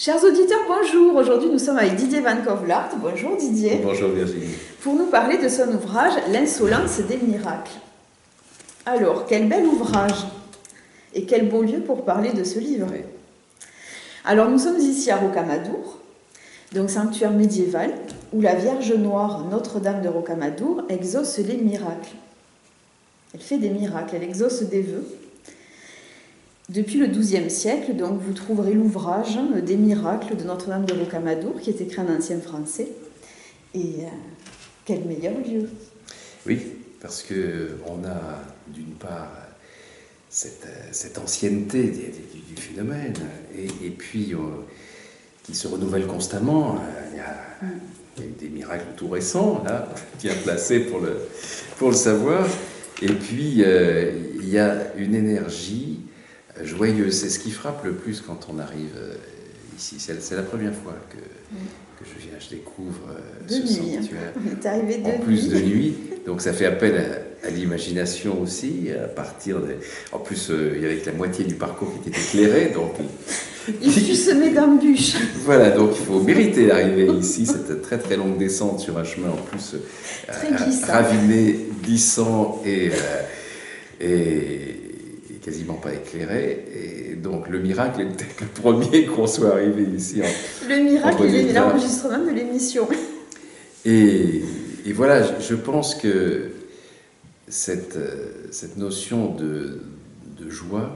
Chers auditeurs, bonjour. Aujourd'hui, nous sommes avec Didier Van Kovlart. Bonjour Didier. Bonjour Virginie. Pour nous parler de son ouvrage « L'insolence des miracles ». Alors, quel bel ouvrage et quel beau lieu pour parler de ce livre. Oui. Alors, nous sommes ici à Rocamadour, donc sanctuaire médiéval, où la Vierge Noire, Notre-Dame de Rocamadour, exauce les miracles. Elle fait des miracles, elle exauce des vœux. Depuis le XIIe siècle, donc, vous trouverez l'ouvrage des miracles de Notre-Dame de Rocamadour, qui est écrit en ancien français. Et quel meilleur lieu! Oui, parce qu'on a d'une part cette ancienneté du phénomène, et puis qui se renouvelle constamment. Il y a eu des miracles tout récents, là, bien placés pour le savoir. Et puis, il y a une énergie joyeuse. C'est ce qui frappe le plus quand on arrive ici. C'est la première fois que je viens. Je découvre ce sanctuaire. On est arrivé de nuit. En plus de nuit. Donc ça fait appel à l'imagination aussi, à partir de... En plus, il y avait que la moitié du parcours qui était éclairé, donc... Il fut semé d'embûches. Voilà, donc il faut mériter d'arriver ici, cette très très longue descente sur un chemin en plus raviné, glissant et quasiment pas éclairé. Et donc le miracle était le premier qu'on soit arrivé ici. Le miracle, il est l'enregistrement de l'émission. Et voilà, je pense que cette notion de joie,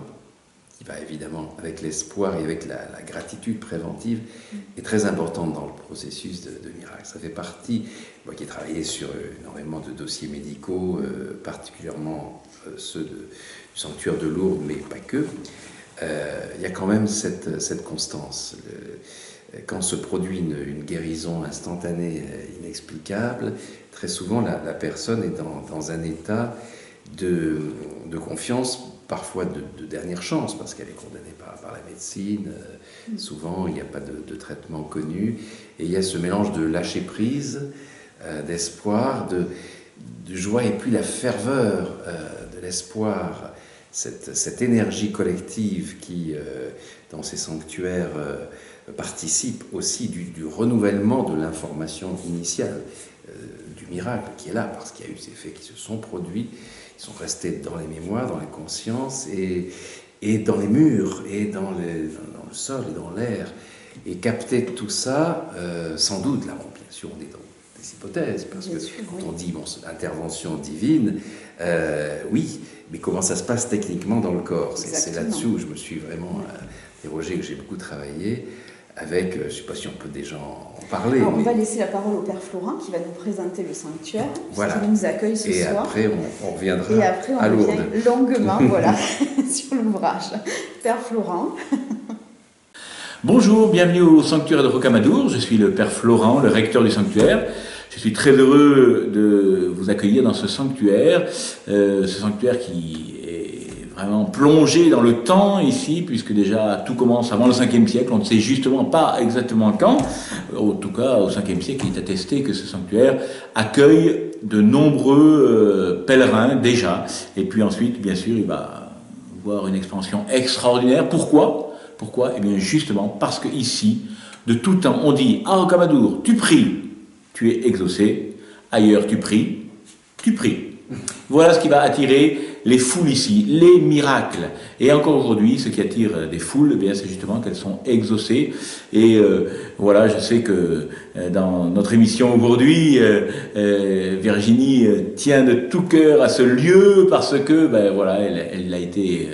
qui va évidemment avec l'espoir et avec la gratitude préventive, est très importante dans le processus de miracle. Ça fait partie, moi qui ai travaillé sur énormément de dossiers médicaux, particulièrement ceux du sanctuaire de Lourdes, mais pas que, il y a quand même cette constance. Quand se produit une guérison instantanée, inexplicable, très souvent la personne est dans un état de confiance, parfois de dernière chance, parce qu'elle est condamnée par la médecine. Souvent, il n'y a pas de traitement connu. Et il y a ce mélange de lâcher-prise, d'espoir, de joie, et puis la ferveur de l'espoir, cette énergie collective qui, dans ces sanctuaires, participe aussi du renouvellement de l'information initiale, du miracle qui est là, parce qu'il y a eu ces faits qui se sont produits, ils sont restés dans les mémoires, dans les consciences, et dans les murs, et dans le sol, et dans l'air. Et capter tout ça, sans doute, là, bon, bien sûr, on est dans des hypothèses, parce que quand on dit intervention divine, oui, mais comment ça se passe techniquement dans le corps? C'est là-dessus où je me suis vraiment interrogé, que j'ai beaucoup travaillé, avec, je ne sais pas si on peut déjà en parler. Alors, on va laisser la parole au Père Florent qui va nous présenter le sanctuaire, voilà, qui nous accueille ce soir. Et après, on reviendra et après, on à Lourdes. Revient longuement voilà, sur l'ouvrage. Père Florent. Bonjour, bienvenue au sanctuaire de Rocamadour. Je suis le Père Florent, le recteur du sanctuaire. Je suis très heureux de vous accueillir dans ce sanctuaire qui est vraiment plongé dans le temps ici, puisque déjà tout commence avant le 5e siècle, on ne sait justement pas exactement quand. En tout cas, au 5e siècle, il est attesté que ce sanctuaire accueille de nombreux pèlerins déjà. Et puis ensuite, bien sûr, il va voir une expansion extraordinaire. Pourquoi ? Eh bien justement parce que ici, de tout temps, on dit à Rocamadour, tu pries, tu es exaucé. Ailleurs, tu pries, tu pries. Voilà ce qui va attirer les foules ici, les miracles. Et encore aujourd'hui, ce qui attire des foules, eh bien, c'est justement qu'elles sont exaucées. Et voilà, je sais que dans notre émission aujourd'hui, Virginie tient de tout cœur à ce lieu parce que, ben voilà, elle a été...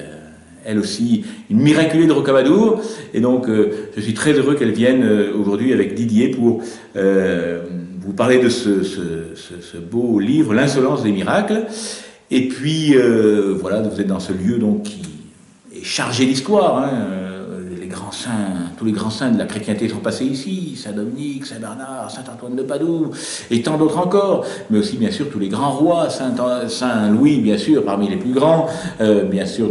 elle aussi, une miraculée de Rocamadour. Et donc, je suis très heureux qu'elle vienne aujourd'hui avec Didier pour vous parler de ce beau livre, L'insolence des miracles. Et puis, voilà, vous êtes dans ce lieu donc, qui est chargé d'histoire. Hein. Les grands saints, tous les grands saints de la chrétienté sont passés ici, Saint-Dominique, Saint-Bernard, Saint-Antoine de Padoue, et tant d'autres encore, mais aussi bien sûr tous les grands rois, Saint-Louis bien sûr, parmi les plus grands, bien sûr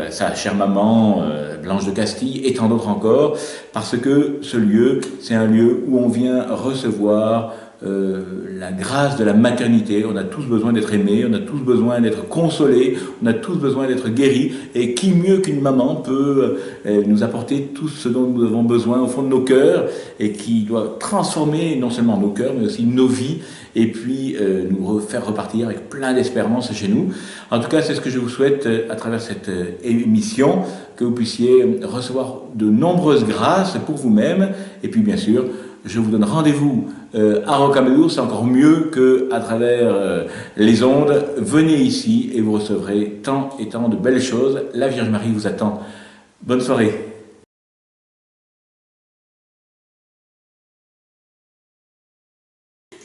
sa chère maman, Blanche de Castille, et tant d'autres encore, parce que ce lieu, c'est un lieu où on vient recevoir la grâce de la maternité. On a tous besoin d'être aimés, on a tous besoin d'être consolés, on a tous besoin d'être guéris. Et qui mieux qu'une maman peut nous apporter tout ce dont nous avons besoin au fond de nos cœurs et qui doit transformer non seulement nos cœurs mais aussi nos vies et puis nous faire repartir avec plein d'espérance chez nous. En tout cas, c'est ce que je vous souhaite à travers cette émission, que vous puissiez recevoir de nombreuses grâces pour vous-même. Et puis bien sûr, je vous donne rendez-vous à Rocamadour, c'est encore mieux qu'à travers les ondes. Venez ici et vous recevrez tant et tant de belles choses. La Vierge Marie vous attend. Bonne soirée.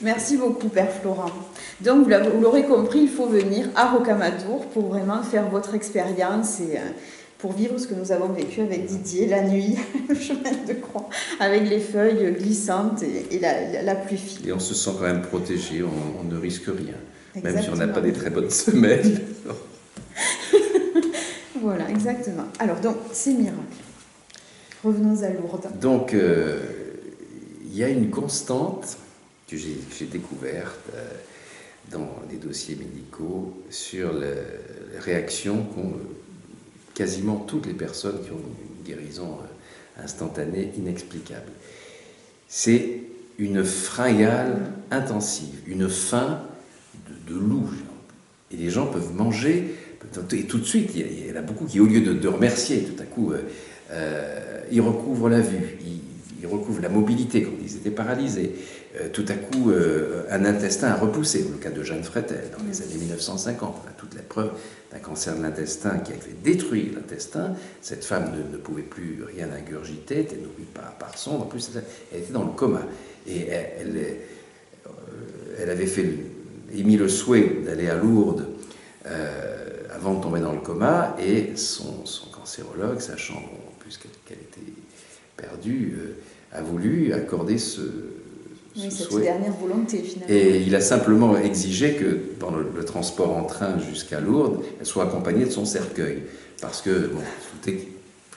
Merci beaucoup, Père Florent. Donc, vous l'aurez compris, il faut venir à Rocamadour pour vraiment faire votre expérience et pour vivre ce que nous avons vécu avec Didier la nuit, le chemin de croix, avec les feuilles glissantes et la pluie fine. Et on se sent quand même protégé, on ne risque rien. Exactement. Même si on n'a pas des très bonnes semelles. Voilà, exactement. Alors, donc, ces miracles. Revenons à Lourdes. Donc, il y a une constante que j'ai découverte dans les dossiers médicaux sur les réactions qu'ont quasiment toutes les personnes qui ont une guérison instantanée, inexplicable. C'est une fringale intensive, une faim de loup. Et les gens peuvent manger, et tout de suite, il y en a beaucoup qui, au lieu de remercier, tout à coup, ils recouvrent la vue, ils recouvrent la mobilité, comme ils étaient paralysés. Tout à coup, un intestin a repoussé, dans le cas de Jeanne Fretel, dans les années 1950. On a toute la preuve d'un cancer de l'intestin qui avait détruit l'intestin. Cette femme ne pouvait plus rien ingurgiter, était nourrie par sonde. En plus, elle était dans le coma. Et elle avait émis le souhait d'aller à Lourdes avant de tomber dans le coma, et son cancérologue, sachant en plus qu'elle était perdue, a voulu accorder ce cette souhait. Dernière volonté, finalement. Et il a simplement exigé que, pendant le transport en train jusqu'à Lourdes, elle soit accompagnée de son cercueil. Parce que, bon, il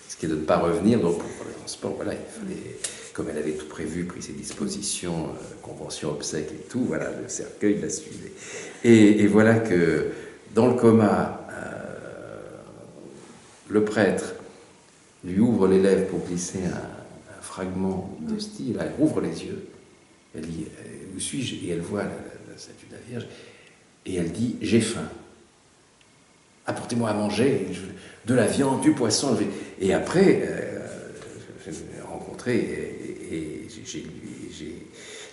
risquait de ne pas revenir, donc pour le transport, voilà, il fallait, comme elle avait tout prévu, pris ses dispositions, convention obsèques et tout, voilà, le cercueil la suivait. Et voilà que, dans le coma, le prêtre lui ouvre les lèvres pour glisser un fragment d'hostie, là, elle ouvre les yeux. Elle dit, où suis-je? Et elle voit la statue de la Vierge, et elle dit, j'ai faim. Apportez-moi à manger, de la viande, du poisson. Et après, je l'ai rencontré, et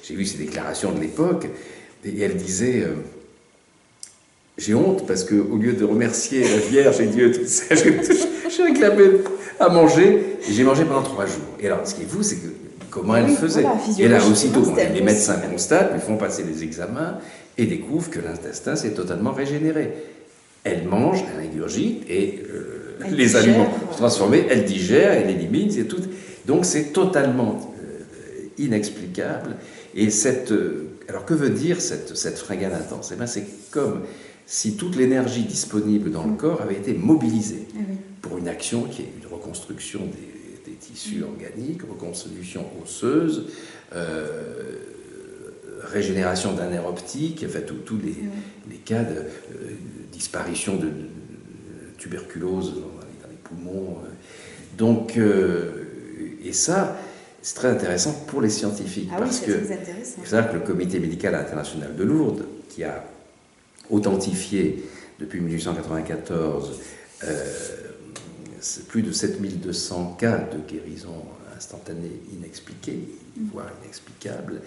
j'ai vu ses déclarations de l'époque, et elle disait, j'ai honte parce qu'au lieu de remercier la Vierge et Dieu, tout ça, je réclamais à manger, et j'ai mangé pendant 3 jours. Et alors, ce qui est fou, c'est que comment elle faisait. Voilà, et là, aussitôt, les médecins constatent, ils font passer les examens et découvrent que l'intestin s'est totalement régénéré. Elle mange, elle ingurgite, et les aliments sont transformés, elle digère, elle élimine, c'est tout. Donc c'est totalement inexplicable. Et alors que veut dire cette fringale intense? Eh bien, c'est comme si toute l'énergie disponible dans le corps avait été mobilisée pour une action qui est une reconstruction des tissus organiques, reconstitution osseuse, régénération d'un nerf optique, enfin tous les cas de disparition de tuberculose dans les poumons. Donc, et ça, c'est très intéressant pour les scientifiques, parce que c'est vrai que le Comité médical international de Lourdes, qui a authentifié depuis 1894 plus de 7200 cas de guérison instantanée inexpliquée, voire inexplicable,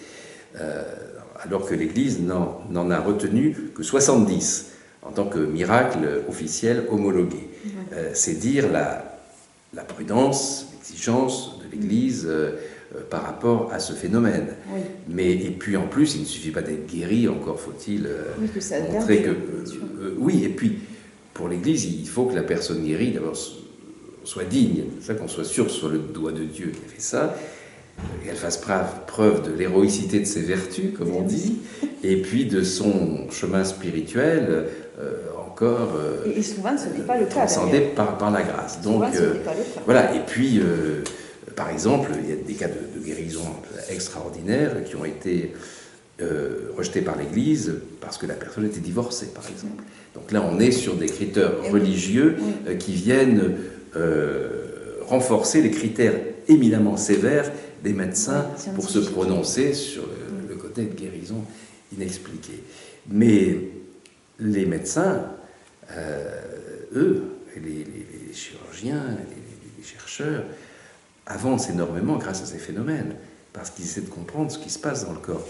alors que l'Église n'en a retenu que 70 en tant que miracle officiel homologué. C'est dire la prudence, l'exigence de l'Église par rapport à ce phénomène. Et puis en plus, il ne suffit pas d'être guéri, encore faut-il montrer que... oui, et puis pour l'Église, il faut que la personne guérie d'abord soit digne, c'est ça, qu'on soit sûr sur le doigt de Dieu qui a fait ça, qu'elle fasse preuve de l'héroïcité de ses vertus, comme on dit, et puis de son chemin spirituel encore et souvent ce n'est pas le cas, transcendé par la grâce. Donc voilà, et puis par exemple, il y a des cas de guérison extraordinaires qui ont été rejeté par l'Église parce que la personne était divorcée, par exemple. Donc là, on est sur des critères religieux qui viennent renforcer les critères éminemment sévères des médecins pour se prononcer sur le côté de guérison inexpliquée. Mais les médecins, eux, les chirurgiens, les chercheurs, avancent énormément grâce à ces phénomènes, parce qu'ils essaient de comprendre ce qui se passe dans le corps.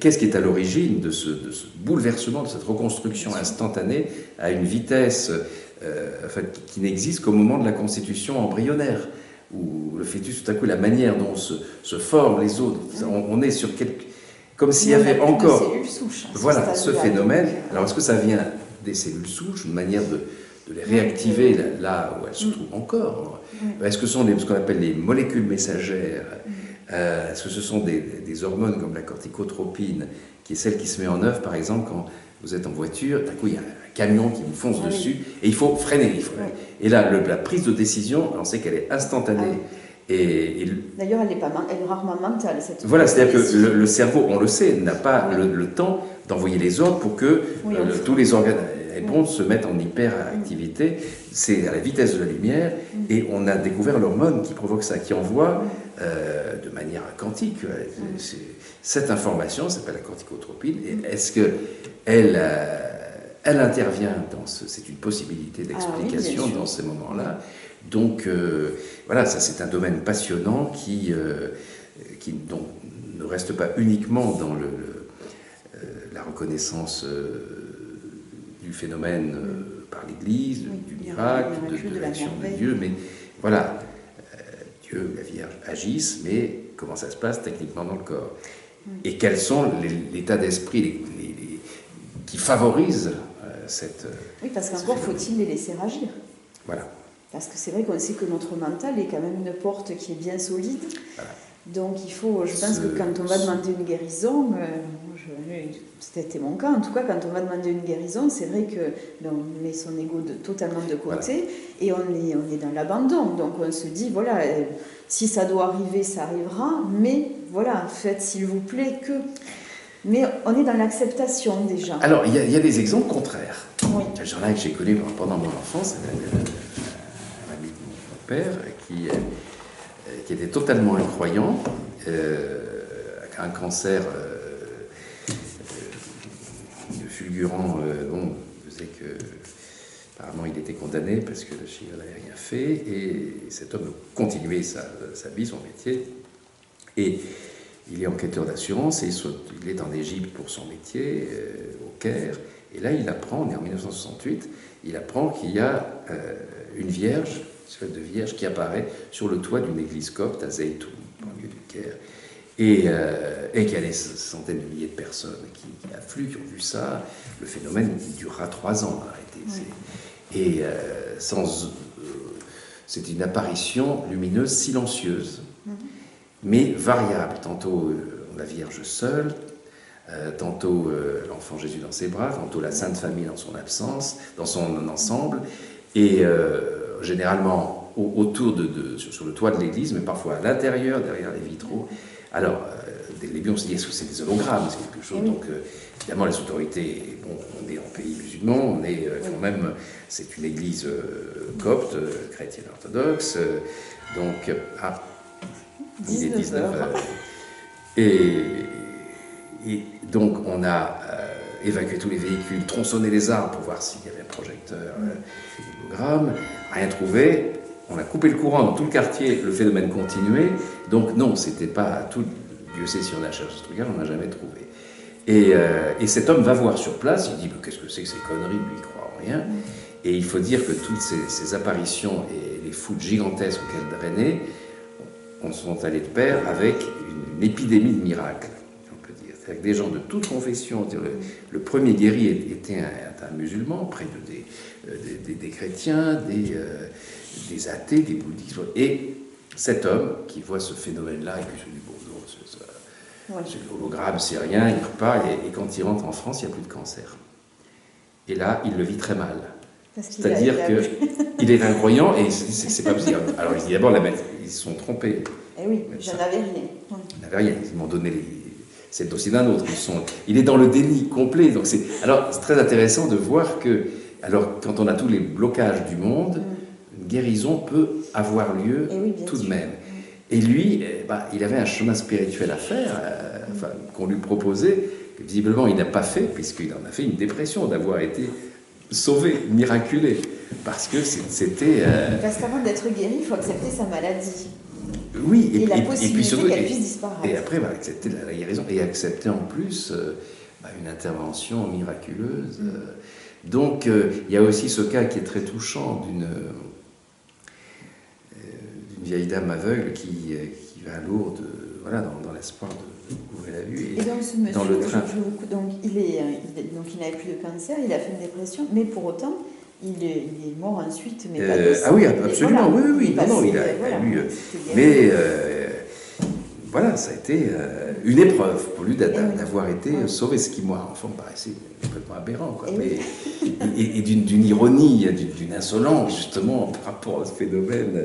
Qu'est-ce qui est à l'origine de ce bouleversement, de cette reconstruction instantanée à une vitesse qui n'existe qu'au moment de la constitution embryonnaire, où le fœtus, tout à coup, la manière dont se forment les os, on est sur comme s'il y avait encore voilà, ce phénomène. Alors, est-ce que ça vient des cellules souches, une manière de les réactiver là où elles se trouvent encore? Est-ce que ce sont ce qu'on appelle les molécules messagères? Est-ce que ce sont des hormones comme la corticotropine, qui est celle qui se met en œuvre, par exemple, quand vous êtes en voiture, d'un coup il y a un camion qui vous fonce dessus, et il faut freiner. Et là, la prise de décision, on sait qu'elle est instantanée. D'ailleurs, elle est rarement mentale. Voilà, c'est-à-dire que le cerveau, on le sait, n'a pas le temps d'envoyer les ordres pour que tous les organes répondent, se mettent en hyperactivité. C'est à la vitesse de la lumière, et on a découvert l'hormone qui provoque ça, qui envoie de manière quantique cette information, s'appelle la corticotropine. Et est-ce qu'elle intervient c'est une possibilité d'explication dans ces moments-là. Donc voilà, ça c'est un domaine passionnant qui donc, ne reste pas uniquement dans la reconnaissance du phénomène par l'Église, du miracle, de l'action de Dieu, mais voilà, Dieu, la Vierge agissent, mais comment ça se passe techniquement dans le corps? Et quels sont l'état d'esprit qui favorisent cette... Oui, parce qu'encore faut-il les laisser agir. Voilà. Parce que c'est vrai qu'on sait que notre mental est quand même une porte qui est bien solide. Voilà. Donc je pense que quand on va demander une guérison, c'était mon cas en tout cas, quand on va demander une guérison, c'est vrai qu'on met son ego totalement de côté, et on est dans l'abandon. Donc on se dit, voilà, si ça doit arriver, ça arrivera, mais voilà, faites s'il vous plaît que... Mais on est dans l'acceptation déjà. Alors il y a des exemples contraires. Oui. J'en ai que j'ai connu pendant mon enfance, un ami de mon père qui était totalement incroyant, avec un cancer fulgurant, faisait que apparemment il était condamné parce que le chirurgien n'avait rien fait, et cet homme continuait sa vie, son métier, et il est enquêteur d'assurance, et il est en Égypte pour son métier, au Caire, et là il apprend, on est en 1968, il apprend qu'il y a une vierge, une espèce de vierge qui apparaît sur le toit d'une église copte à Zeytoun, au milieu du Caire, et qu'il y a des centaines de milliers de personnes qui affluent, qui ont vu ça. Le phénomène qui durera 3 ans en réalité. Et c'est une apparition lumineuse, silencieuse, mais variable. Tantôt la Vierge seule, tantôt l'enfant Jésus dans ses bras, tantôt la Sainte Famille dans son absence, dans son ensemble, et généralement autour sur le toit de l'église, mais parfois à l'intérieur, derrière les vitraux. Alors, les biens, on se dit, est-ce que c'est des hologrammes, c'est quelque chose, donc évidemment les autorités, on est en pays musulman, on est quand même, c'est une église copte, chrétienne orthodoxe, donc, il est 19h. Et donc on a évacué tous les véhicules, tronçonné les arbres pour voir s'il y avait un projecteur, hologramme, rien trouvé. On a coupé le courant dans tout le quartier, le phénomène continuait. Donc non, c'était pas tout. Dieu sait si on a cherché ce truc-là, on n'a jamais trouvé. Et cet homme va voir sur place, il dit qu'est-ce que c'est que ces conneries, lui il croit en rien. Et il faut dire que toutes ces apparitions et les foudres gigantesques qu'elles drainaient, on sont allés de pair avec une épidémie de miracles, on peut dire. C'est-à-dire que des gens de toute confession, le premier guéri était un musulman, près des chrétiens, des athées, des bouddhistes. Et cet homme qui voit ce phénomène-là, et puis se dit, bon, non, c'est l'hologramme, c'est rien, il repart, et quand il rentre en France, il n'y a plus de cancer. Et là, il le vit très mal. C'est-à-dire qu'il est incroyant, et c'est pas possible. Alors, il dit d'abord, ils se sont trompés. Eh oui, médecins. j'en avais rien. Oui. Ils n'avaient rien, ils m'ont donné c'est le dossier d'un autre. Il est dans le déni complet. Donc alors, c'est très intéressant de voir que, alors, quand on a tous les blocages du monde, une guérison peut avoir lieu Oui, tout de sûr. même. Et lui, il avait un chemin spirituel à faire, qu'on lui proposait, que visiblement il n'a pas fait, puisqu'il en a fait une dépression d'avoir été sauvé, miraculé. Parce que c'était... Parce qu'avant d'être guéri, il faut accepter sa maladie. Oui, et la puis possibilité surtout, qu'elle puisse disparaître. Et après, accepter la guérison et accepter en plus une intervention miraculeuse. Donc, il y a aussi ce cas qui est très touchant d'une vieille dame aveugle qui va à Lourdes, voilà, dans l'espoir de couvrir la vue. Et donc, ce monsieur, dans le train. donc il n'avait plus de cancer, il a fait une dépression, mais pour autant, il est mort ensuite, mais pas de ça. Ah oui, absolument, voilà, oui. Non, il a voilà, eu... Mais voilà, ça a été une épreuve pour lui d'avoir été sauvé, ce qui, moi, enfant, me paraissait complètement aberrant. Quoi. Et d'une ironie, d'une insolence, justement, par rapport à ce phénomène.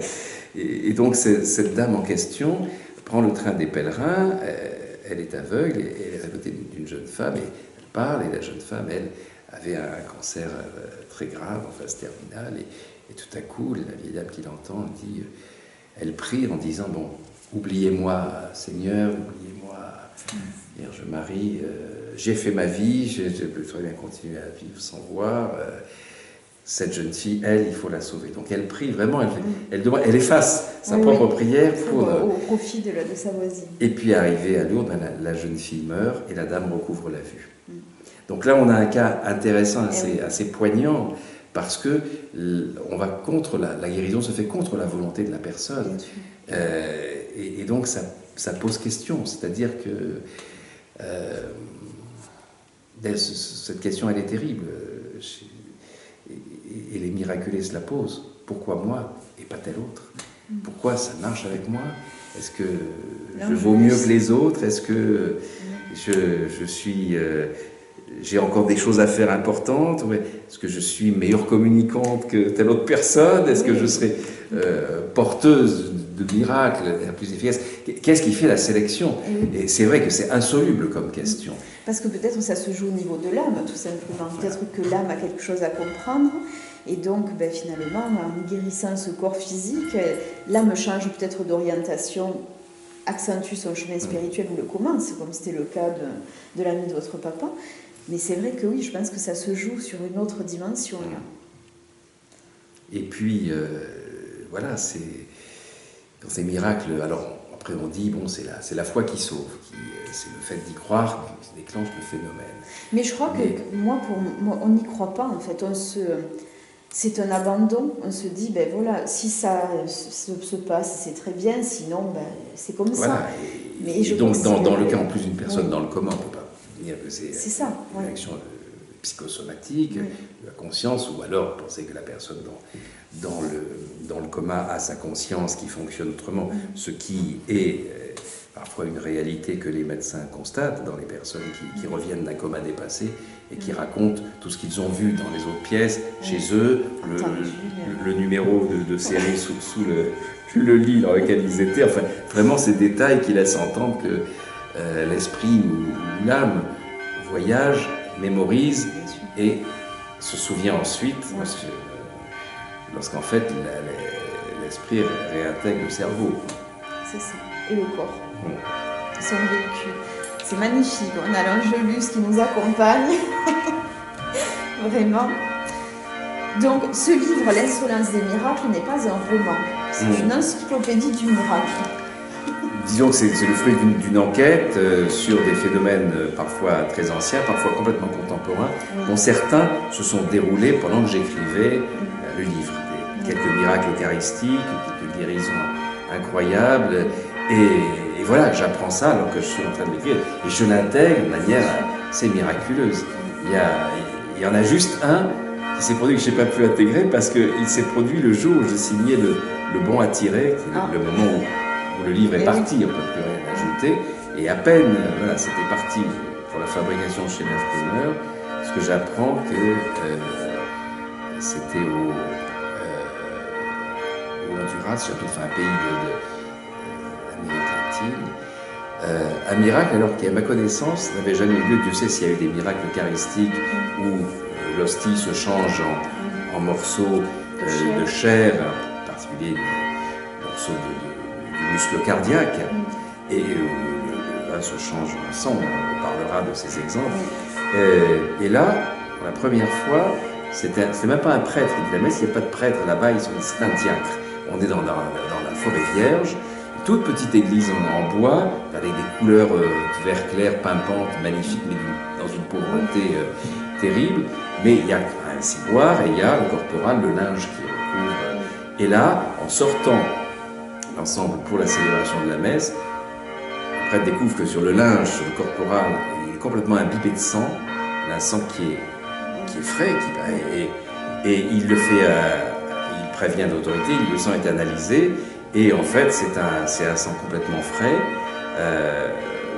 Et donc, cette dame en question prend le train des pèlerins, elle est aveugle, et elle est à côté d'une jeune femme, et elle parle, et la jeune femme, elle, avait un cancer très grave, en phase terminale, et tout à coup, la vieille dame qui l'entend dit, elle prie en disant, bon, oubliez-moi, Seigneur, oubliez-moi, Vierge Marie, j'ai fait ma vie, je peux très bien continuer à vivre sans voir. Cette jeune fille, elle, il faut la sauver. Donc elle prie vraiment, elle efface sa propre prière au profit de sa voisine. Et puis arrivée à Lourdes, la jeune fille meurt et la dame recouvre la vue. Donc là, on a un cas intéressant, assez poignant, parce que on va contre la guérison se fait contre la volonté de la personne. Et donc ça pose question, c'est-à-dire que cette question, elle est terrible. Et les miraculés se la posent. Pourquoi moi et pas tel autre? Pourquoi ça marche avec moi? Est-ce que je vaux mieux que les autres? Est-ce que je suis... j'ai encore des choses à faire importantes? Est-ce que je suis meilleure communicante que telle autre personne? Est-ce que je serai porteuse de miracles plus efficaces? Qu'est-ce qui fait la sélection? Et c'est vrai que c'est insoluble comme question. Parce que peut-être ça se joue au niveau de l'âme, tout simplement. Peut-être que l'âme a quelque chose à comprendre. Et donc, finalement, en guérissant ce corps physique, l'âme change peut-être d'orientation, accentue son chemin spirituel ou le commence, comme c'était le cas de l'ami de votre papa. Mais c'est vrai que oui, je pense que ça se joue sur une autre dimension. Là. Et puis, voilà, quand ces miracles... Alors, après, on dit, bon, c'est la foi qui sauve, c'est le fait d'y croire qui déclenche le phénomène. Mais je crois que moi, on n'y croit pas, en fait. C'est un abandon. On se dit, voilà, si ça se passe, c'est très bien, sinon, c'est comme ça. Mais donc, dans le cas, en plus, d'une personne dans le coma, on ne peut pas dire que c'est une réaction psychosomatique, de la conscience, ou alors penser que la personne dans le coma a sa conscience qui fonctionne autrement, ce qui est parfois une réalité que les médecins constatent dans les personnes qui reviennent d'un coma dépassé et qui racontent tout ce qu'ils ont vu dans les autres pièces, chez eux, le numéro de série sous le lit dans lequel ils étaient, enfin vraiment ces détails qui laissent entendre que l'esprit ou l'âme voyage, mémorise et se souvient ensuite, lorsqu'en fait l'esprit réintègre le cerveau. C'est ça, et le corps, son véhicule. C'est magnifique, on a l'Angelus qui nous accompagne, vraiment. Donc ce livre, L'insolence des miracles, n'est pas un roman, c'est une encyclopédie du miracle. Disons que c'est le fruit d'une enquête sur des phénomènes parfois très anciens, parfois complètement contemporains, dont certains se sont déroulés pendant que j'écrivais le livre. Quelques miracles eucharistiques, quelques guérisons incroyables, et voilà, j'apprends ça alors que je suis en train de l'écrire, et je l'intègre de manière assez miraculeuse. Il y en a juste un qui s'est produit que je n'ai pas pu intégrer parce qu'il s'est produit le jour où je signais le bon à tirer, qui est le moment où le livre est parti, on ne peut plus rien ajouter, et à peine, c'était parti pour la fabrication chez Neuf Couleurs, parce que j'apprends que c'était au Honduras, surtout un pays semble-t-il. Un miracle, alors qui, à ma connaissance, n'avait jamais eu lieu. Dieu sait s'il y a eu des miracles eucharistiques où l'hostie se change en morceaux de chair, en particulier morceaux du muscle cardiaque, et le vin se change en sang. On parlera de ces exemples. Et là, pour la première fois, c'est même pas un prêtre qui dit la messe, il n'y a pas de prêtre là-bas, c'est un diacre. On est dans la forêt vierge, une toute petite église en bois, avec des couleurs vert clair, pimpantes, magnifiques, mais dans une pauvreté terrible. Mais il y a un ciboire et il y a le corporal, le linge qui recouvre. Et là, en sortant ensemble pour la célébration de la messe, le prêtre découvre que sur le linge, sur le corporal, il est complètement imbibé de sang, un sang qui est frais, et il le fait, il prévient l'autorité, le sang est analysé, et en fait c'est un sang complètement frais,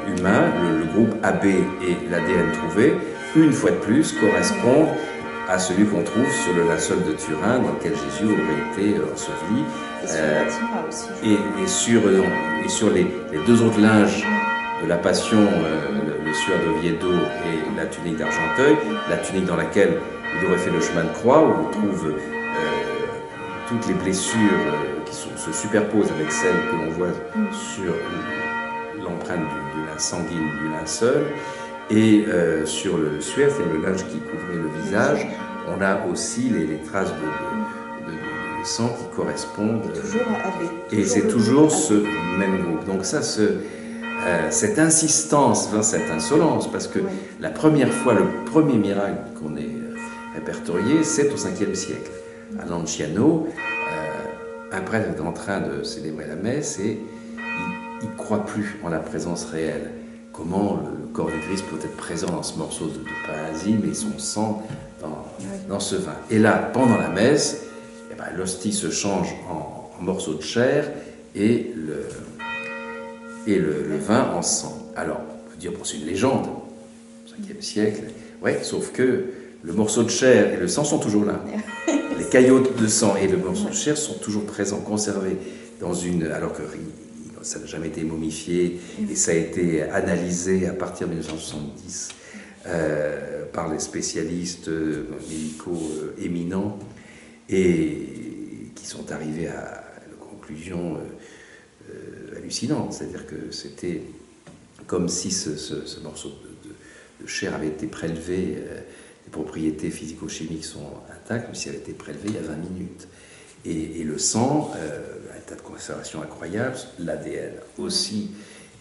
humain. Le groupe AB et l'ADN trouvé, une fois de plus, correspondent à celui qu'on trouve sur le linceul de Turin, dans lequel Jésus aurait été enseveli. Et sur les deux autres linges de la Passion, le suaire d'Oviedo et la tunique d'Argenteuil, la tunique dans laquelle il aurait fait le chemin de croix, où on trouve toutes les blessures qui se superposent avec celles que l'on voit sur l'empreinte sanguine du linceul, et sur le suaire, c'est le linge qui couvrait le visage, on a aussi les traces de sang qui correspondent. Toujours à AB. Et c'est toujours ce même groupe. Donc ça, cette insistance, cette insolence, parce que la première fois, le premier miracle qu'on ait répertorié, c'est au 5e siècle. À Lanciano, un prêtre est en train de célébrer la messe et il ne croit plus en la présence réelle. Comment le corps du Christ peut être présent dans ce morceau de pain asime et son sang dans ce vin. Et là, pendant la messe, l'hostie se change en morceaux de chair et le vin en sang. Alors, on peut dire, c'est une légende, au 5e siècle, sauf que le morceau de chair et le sang sont toujours là. Les caillots de sang et le morceau de chair sont toujours présents, conservés dans alors que ça n'a jamais été momifié et ça a été analysé à partir de 1970 par les spécialistes médicaux éminents et qui sont arrivés à une conclusion hallucinante. C'est-à-dire que c'était comme si ce morceau de chair avait été prélevé, les propriétés physico-chimiques sont intactes, comme si elle avait été prélevée il y a 20 minutes. Et le sang, un tas de conservation incroyable, l'ADN aussi,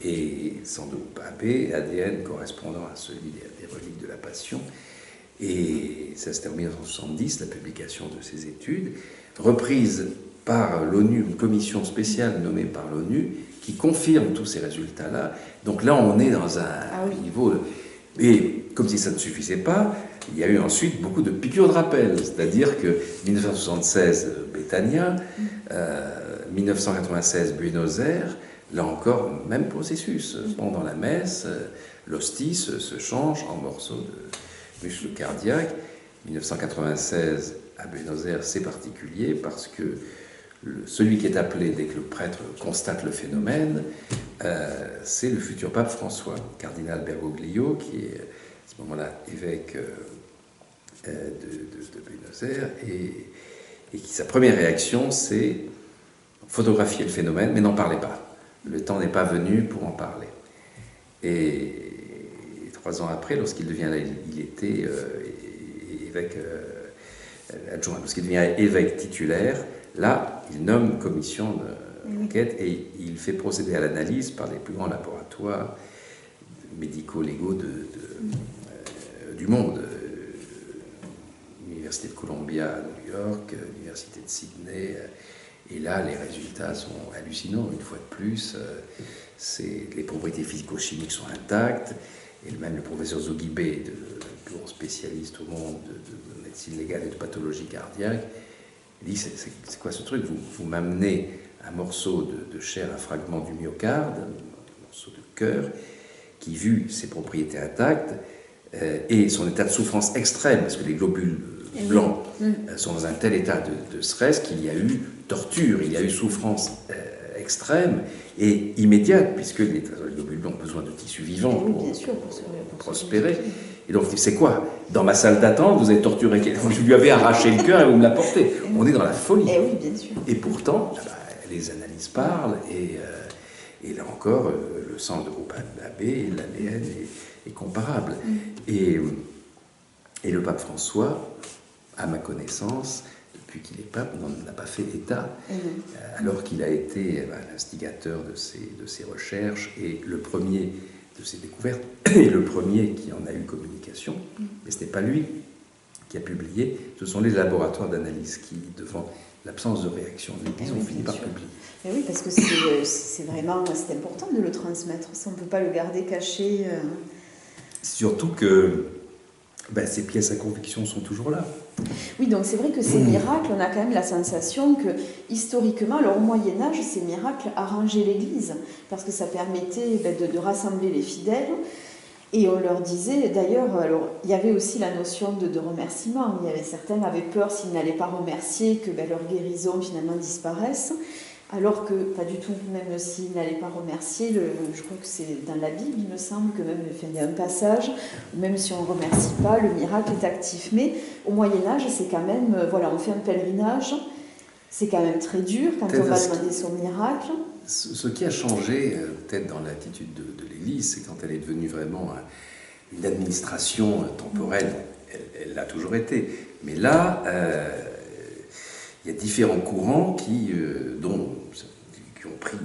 et sans doute AB, ADN correspondant à celui des reliques de la Passion. Et ça c'était en 1970, la publication de ces études, reprise par l'ONU, une commission spéciale nommée par l'ONU, qui confirme tous ces résultats-là. Donc là, on est dans un niveau... Et comme si ça ne suffisait pas, il y a eu ensuite beaucoup de piqûres de rappel, c'est-à-dire que 1976, Betania, 1996, Buenos Aires, là encore, même processus. Pendant la messe, l'hostie se change en morceaux de muscle cardiaque. 1996, à Buenos Aires, c'est particulier parce que celui qui est appelé, dès que le prêtre constate le phénomène, c'est le futur pape François, cardinal Bergoglio, qui est à ce moment-là évêque de Buenos Aires, et qui, sa première réaction, c'est photographier le phénomène, mais n'en parlez pas. Le temps n'est pas venu pour en parler. Et 3 ans après, lorsqu'il devient, il était évêque adjoint, lorsqu'il devient évêque titulaire, là, il nomme une commission d'enquête et il fait procéder à l'analyse par les plus grands laboratoires médico-légaux du monde. L'Université de Columbia à New York, l'Université de Sydney. Et là, les résultats sont hallucinants. Une fois de plus, les propriétés physico-chimiques sont intactes. Et même le professeur Zoghibé, le plus grand spécialiste au monde de médecine légale et de pathologie cardiaque, il dit, c'est quoi ce truc? Vous m'amenez un morceau de chair, un fragment du myocarde, un morceau de cœur, qui, vu ses propriétés intactes, et son état de souffrance extrême, parce que les globules blancs sont dans un tel état de stress qu'il y a eu torture, il y a eu souffrance extrême et immédiate, puisque les globules blancs ont besoin de tissus vivants pour, bien sûr, pour prospérer. Et donc, c'est quoi? Dans ma salle d'attente, vous avez torturé quelqu'un, je lui avais arraché le cœur et vous me l'apportez. On est dans la folie. Et oui, bien sûr. Et pourtant, les analyses parlent, et là encore, le sang de groupe AB, l'ADN est comparable. Et le pape François, à ma connaissance, depuis qu'il est pape, n'a pas fait état, alors qu'il a été l'instigateur de ces recherches et le premier de ses découvertes, et le premier qui en a eu communication, mais ce n'est pas lui qui a publié, ce sont les laboratoires d'analyse qui, devant l'absence de réaction de l'Église, ont fini par publier. Mais oui, parce que c'est important de le transmettre, on ne peut pas le garder caché. Surtout que ces pièces à conviction sont toujours là. Oui, donc c'est vrai que ces miracles, on a quand même la sensation que, historiquement, alors au Moyen-Âge, ces miracles arrangeaient l'Église, parce que ça permettait de rassembler les fidèles, et on leur disait, d'ailleurs, alors il y avait aussi la notion de remerciement, certains avaient peur s'ils n'allaient pas remercier, que leur guérison finalement disparaisse, alors que pas du tout, même s'ils n'allaient pas remercier, je crois que c'est dans la Bible, il me semble, que même il y a un passage, même si on ne remercie pas, le miracle est actif. Mais au Moyen-Âge, c'est quand même, on fait un pèlerinage, c'est quand même très dur quand on va demander son miracle. Ce qui a changé, peut-être dans l'attitude de l'Église, c'est quand elle est devenue vraiment une administration temporelle, elle l'a toujours été. Mais là, il y a différents courants qui ont pris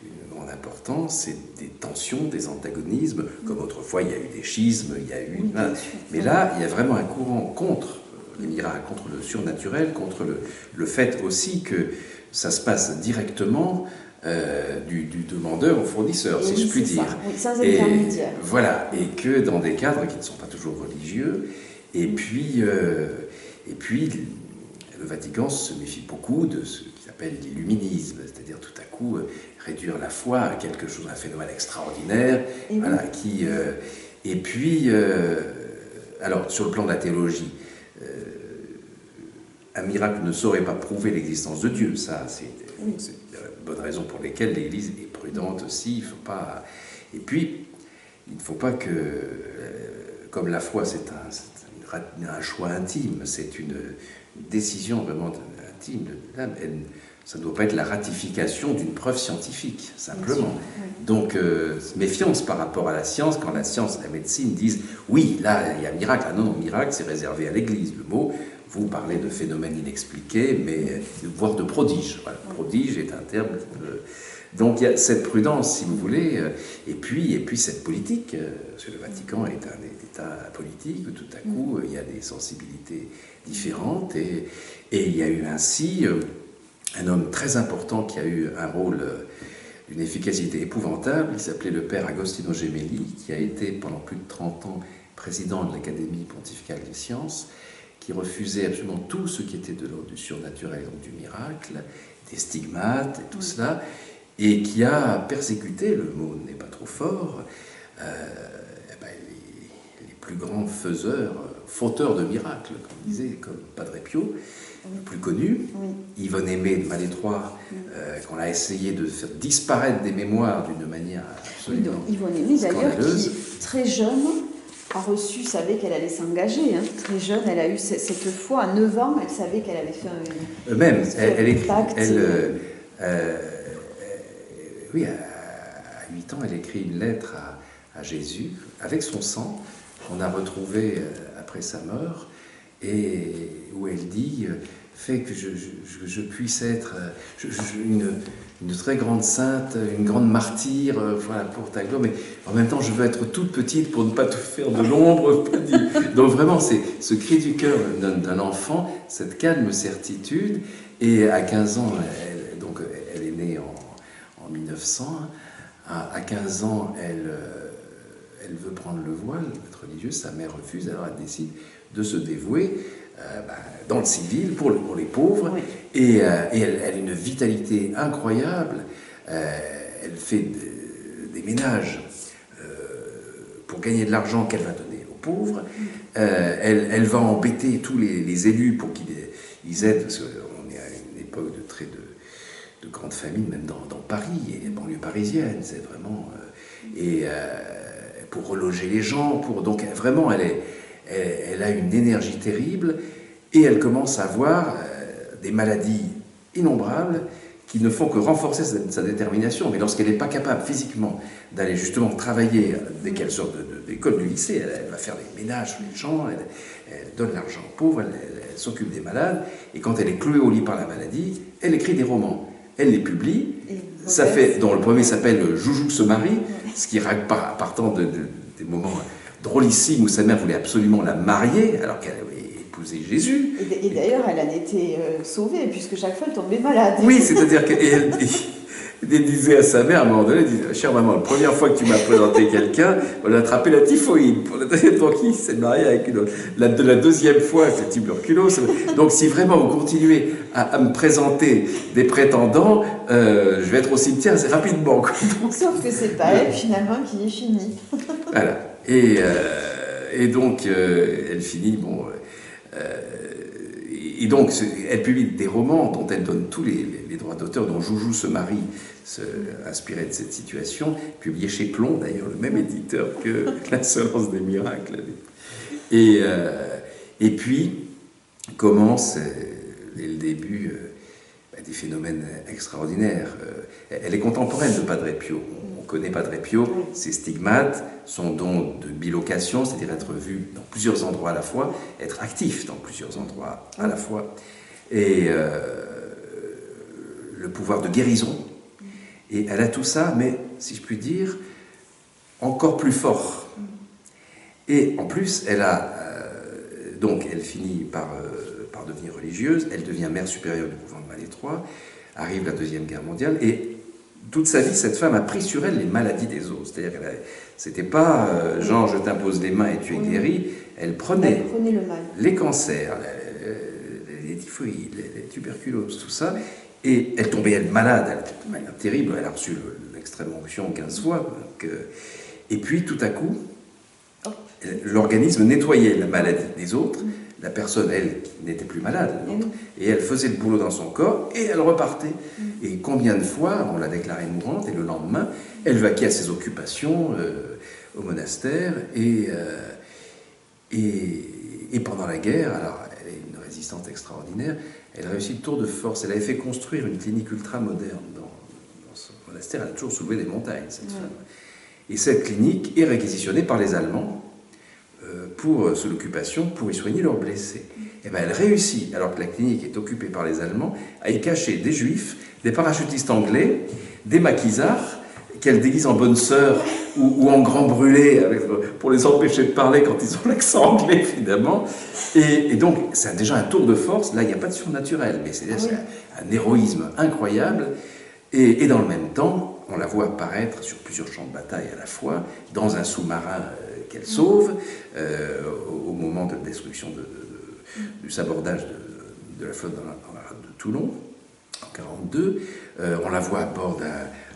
une grande importance, c'est des tensions, des antagonismes, comme autrefois il y a eu des schismes, il y a eu... Mais là, il y a vraiment un courant contre les miracles, contre le surnaturel, contre le fait aussi que ça se passe directement du demandeur au fournisseur, si je puis dire. Oui, sans intermédiaire. Voilà, et que dans des cadres qui ne sont pas toujours religieux, et puis le Vatican se méfie beaucoup de ce qu'il appelle l'illuminisme, c'est-à-dire tout à coup réduire la foi à quelque chose, un phénomène extraordinaire, et puis, alors sur le plan de la théologie, un miracle ne saurait pas prouver l'existence de Dieu, ça c'est une bonne raison pour laquelle l'Église est prudente aussi, il faut pas... Et puis, il ne faut pas que, comme la foi c'est un choix intime, c'est une décision vraiment intime de l'âme, ça ne doit pas être la ratification d'une preuve scientifique, simplement. Donc, méfiance par rapport à la science, quand la science, la médecine disent « oui, là, il y a miracle ». Ah non, miracle, c'est réservé à l'Église, le mot. Vous parlez de phénomènes inexpliqués, mais voire de prodiges. Voilà, prodige est un terme... Donc il y a cette prudence, si vous voulez, et puis cette politique, parce que le Vatican est un État politique, où tout à coup il y a des sensibilités différentes, et il y a eu ainsi un homme très important qui a eu un rôle d'une efficacité épouvantable, il s'appelait le père Agostino Gemelli, qui a été pendant plus de 30 ans président de l'Académie pontificale des sciences, qui refusait absolument tout ce qui était de l'ordre du surnaturel, donc du miracle, des stigmates et tout cela, et qui a persécuté, le mot n'est pas trop fort, les plus grands fauteurs de miracles, comme on disait, comme Padre Pio, le plus connu, Yvonne Aimé de Malétroit, qu'on a essayé de faire disparaître des mémoires d'une manière absolument Yvonne Aimé, d'ailleurs, qui, très jeune, a reçu, savait qu'elle allait s'engager. Hein. Très jeune, elle a eu cette foi, à 9 ans, elle savait qu'elle allait faire un... Même, oui, à 8 ans, elle écrit une lettre à Jésus, avec son sang, qu'on a retrouvé après sa mort, et où elle dit « Fais que je puisse être une très grande sainte, une grande martyre, voilà, pour ta gloire, mais en même temps, je veux être toute petite pour ne pas te faire de l'ombre. » Donc vraiment, c'est ce cri du cœur d'un enfant, cette calme certitude, et à 15 ans, elle est née en 1900, à 15 ans, elle veut prendre le voile, être religieuse, sa mère refuse, alors elle décide de se dévouer dans le civil pour les pauvres, et elle a une vitalité incroyable, elle fait des ménages pour gagner de l'argent qu'elle va donner aux pauvres, elle va embêter tous les élus pour qu'ils aident, parce qu'on est à une époque de grandes familles, même dans Paris et les banlieues parisiennes. C'est vraiment... pour reloger les gens, donc vraiment, elle a une énergie terrible et elle commence à avoir des maladies innombrables qui ne font que renforcer sa détermination. Mais lorsqu'elle n'est pas capable physiquement d'aller justement travailler dès qu'elle sort de l'école, du lycée, elle va faire les ménages chez les gens, elle donne l'argent aux pauvres, elle s'occupe des malades, et quand elle est clouée au lit par la maladie, elle écrit des romans. Elle les publie, dont le premier s'appelle Joujou se marie, ce qui partant des moments drôlissimes où sa mère voulait absolument la marier, alors qu'elle avait épousé Jésus. Et d'ailleurs, elle en était sauvée, puisque chaque fois, elle tombait malade. Oui, c'est-à-dire qu'elle disait à sa mère, à un moment donné, elle disait, chère maman, la première fois que tu m'as présenté quelqu'un, on a attrapé la typhoïde. Pour la deuxième fois, il s'est marié avec une autre. La deuxième fois, c'est tuberculose. Donc, si vraiment vous continuez à me présenter des prétendants, je vais être au cimetière assez rapidement. Sauf que c'est pas elle, finalement, qui est finie. Voilà. Et donc, elle finit, et donc, elle publie des romans dont elle donne tous les droits d'auteur, dont Joujou se marie, inspiré de cette situation, publié chez Plomb, d'ailleurs, le même éditeur que L'Insolence des miracles. Et puis, commence, dès le début, des phénomènes extraordinaires. Elle est contemporaine de Padre Pio. On connaît Padre Pio, ses stigmates, son don de bilocation, c'est-à-dire être vu dans plusieurs endroits à la fois, être actif dans plusieurs endroits à la fois, et le pouvoir de guérison. Et elle a tout ça, mais, si je puis dire, encore plus fort. Et en plus, elle a... donc, elle finit par devenir religieuse, elle devient mère supérieure du couvent de Malétroit, arrive la Deuxième Guerre mondiale, et toute sa vie, cette femme a pris sur elle les maladies des os. C'est-à-dire c'était pas genre je t'impose les mains et tu es guéri. Elle prenait le mal. Les cancers, les typhoïdes, les tuberculoses, tout ça, et elle tombait elle malade, elle était de manière terrible, elle a reçu l'extrême onction 15 fois. Donc, et puis tout à coup, l'organisme nettoyait la maladie des autres. La personne, elle, n'était plus malade, et elle faisait le boulot dans son corps, et elle repartait. Et combien de fois, on l'a déclarée mourante, et le lendemain, elle vaquait à ses occupations au monastère, et pendant la guerre, alors elle est une résistante extraordinaire, elle réussit le tour de force, elle avait fait construire une clinique ultra-moderne dans ce monastère, elle a toujours soulevé des montagnes, cette femme. Et cette clinique est réquisitionnée par les Allemands, sous l'occupation, pour y soigner leurs blessés. Et bien elle réussit, alors que la clinique est occupée par les Allemands, à y cacher des juifs, des parachutistes anglais, des maquisards, qu'elle déguise en bonnes sœurs ou en grands brûlés, pour les empêcher de parler quand ils ont l'accent anglais, évidemment. Et donc, c'est déjà un tour de force. Là, il n'y a pas de surnaturel, mais c'est un héroïsme incroyable. Et dans le même temps, on la voit apparaître sur plusieurs champs de bataille à la fois, dans un sous-marin qu'elle sauve, au moment de la destruction du sabordage de la flotte dans la rade de Toulon, en 1942. On la voit à bord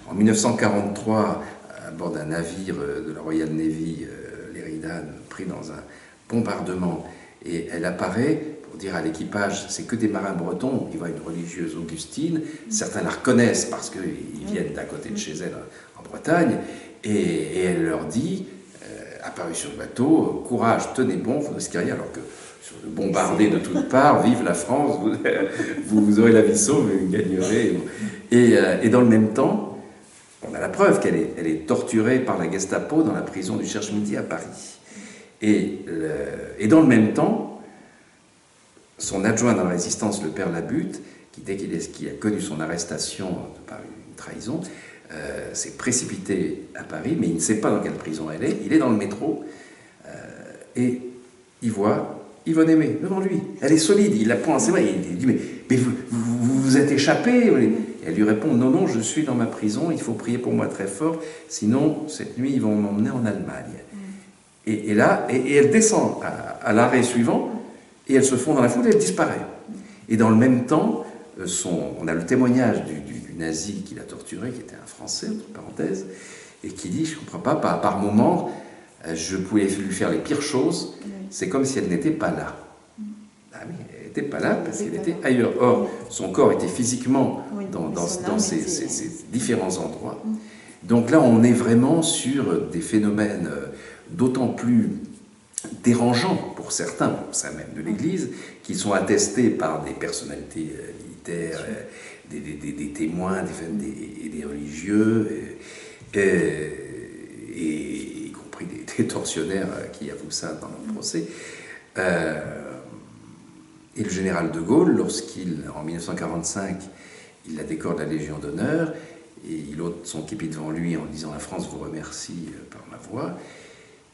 en 1943, à bord d'un navire de la Royal Navy, l'Eridan, pris dans un bombardement. Et elle apparaît pour dire à l'équipage, c'est que des marins bretons, ils voient une religieuse augustine, certains la reconnaissent parce qu'ils viennent d'à côté de chez elle en Bretagne, et elle leur dit, apparue sur le bateau, courage, tenez bon, vous risquez rien, alors que sur le bombardé de toutes parts, vive la France, vous aurez la vie sauve et vous gagnerez. Et dans le même temps, on a la preuve qu'elle est torturée par la Gestapo dans la prison du Cherche-Midi à Paris. Et dans le même temps, son adjoint dans la résistance, le père Labute, qui dès qu'il a connu son arrestation par une trahison, s'est précipité à Paris, mais il ne sait pas dans quelle prison elle est. Il est dans le métro et il voit Yvonne Aimée devant lui. Elle est solide, il la prend à ses mains. Il dit mais vous vous êtes échappé. Et elle lui répond non, je suis dans ma prison, il faut prier pour moi très fort, sinon cette nuit ils vont m'emmener en Allemagne. Et là, elle descend à l'arrêt suivant et elle se fond dans la foule et elle disparaît. Et dans le même temps, on a le témoignage du nazi qui l'a torturé, qui était un Français, entre parenthèses, et qui dit, je ne comprends pas, par moments, je pouvais lui faire les pires choses, c'est comme si elle n'était pas là. Ah oui, n'était pas là parce qu'elle était ailleurs. Or, son corps était physiquement dans ces différents endroits. Donc là, on est vraiment sur des phénomènes d'autant plus dérangeants pour certains, au sein même de l'Église, qui sont attestés par des personnalités militaires, des témoins, des religieux, et y compris des tortionnaires qui avouent ça dans leur procès. Et le général de Gaulle, en 1945, il la décore de la Légion d'honneur, et il ôte son képi devant lui en disant « La France vous remercie par ma voix »,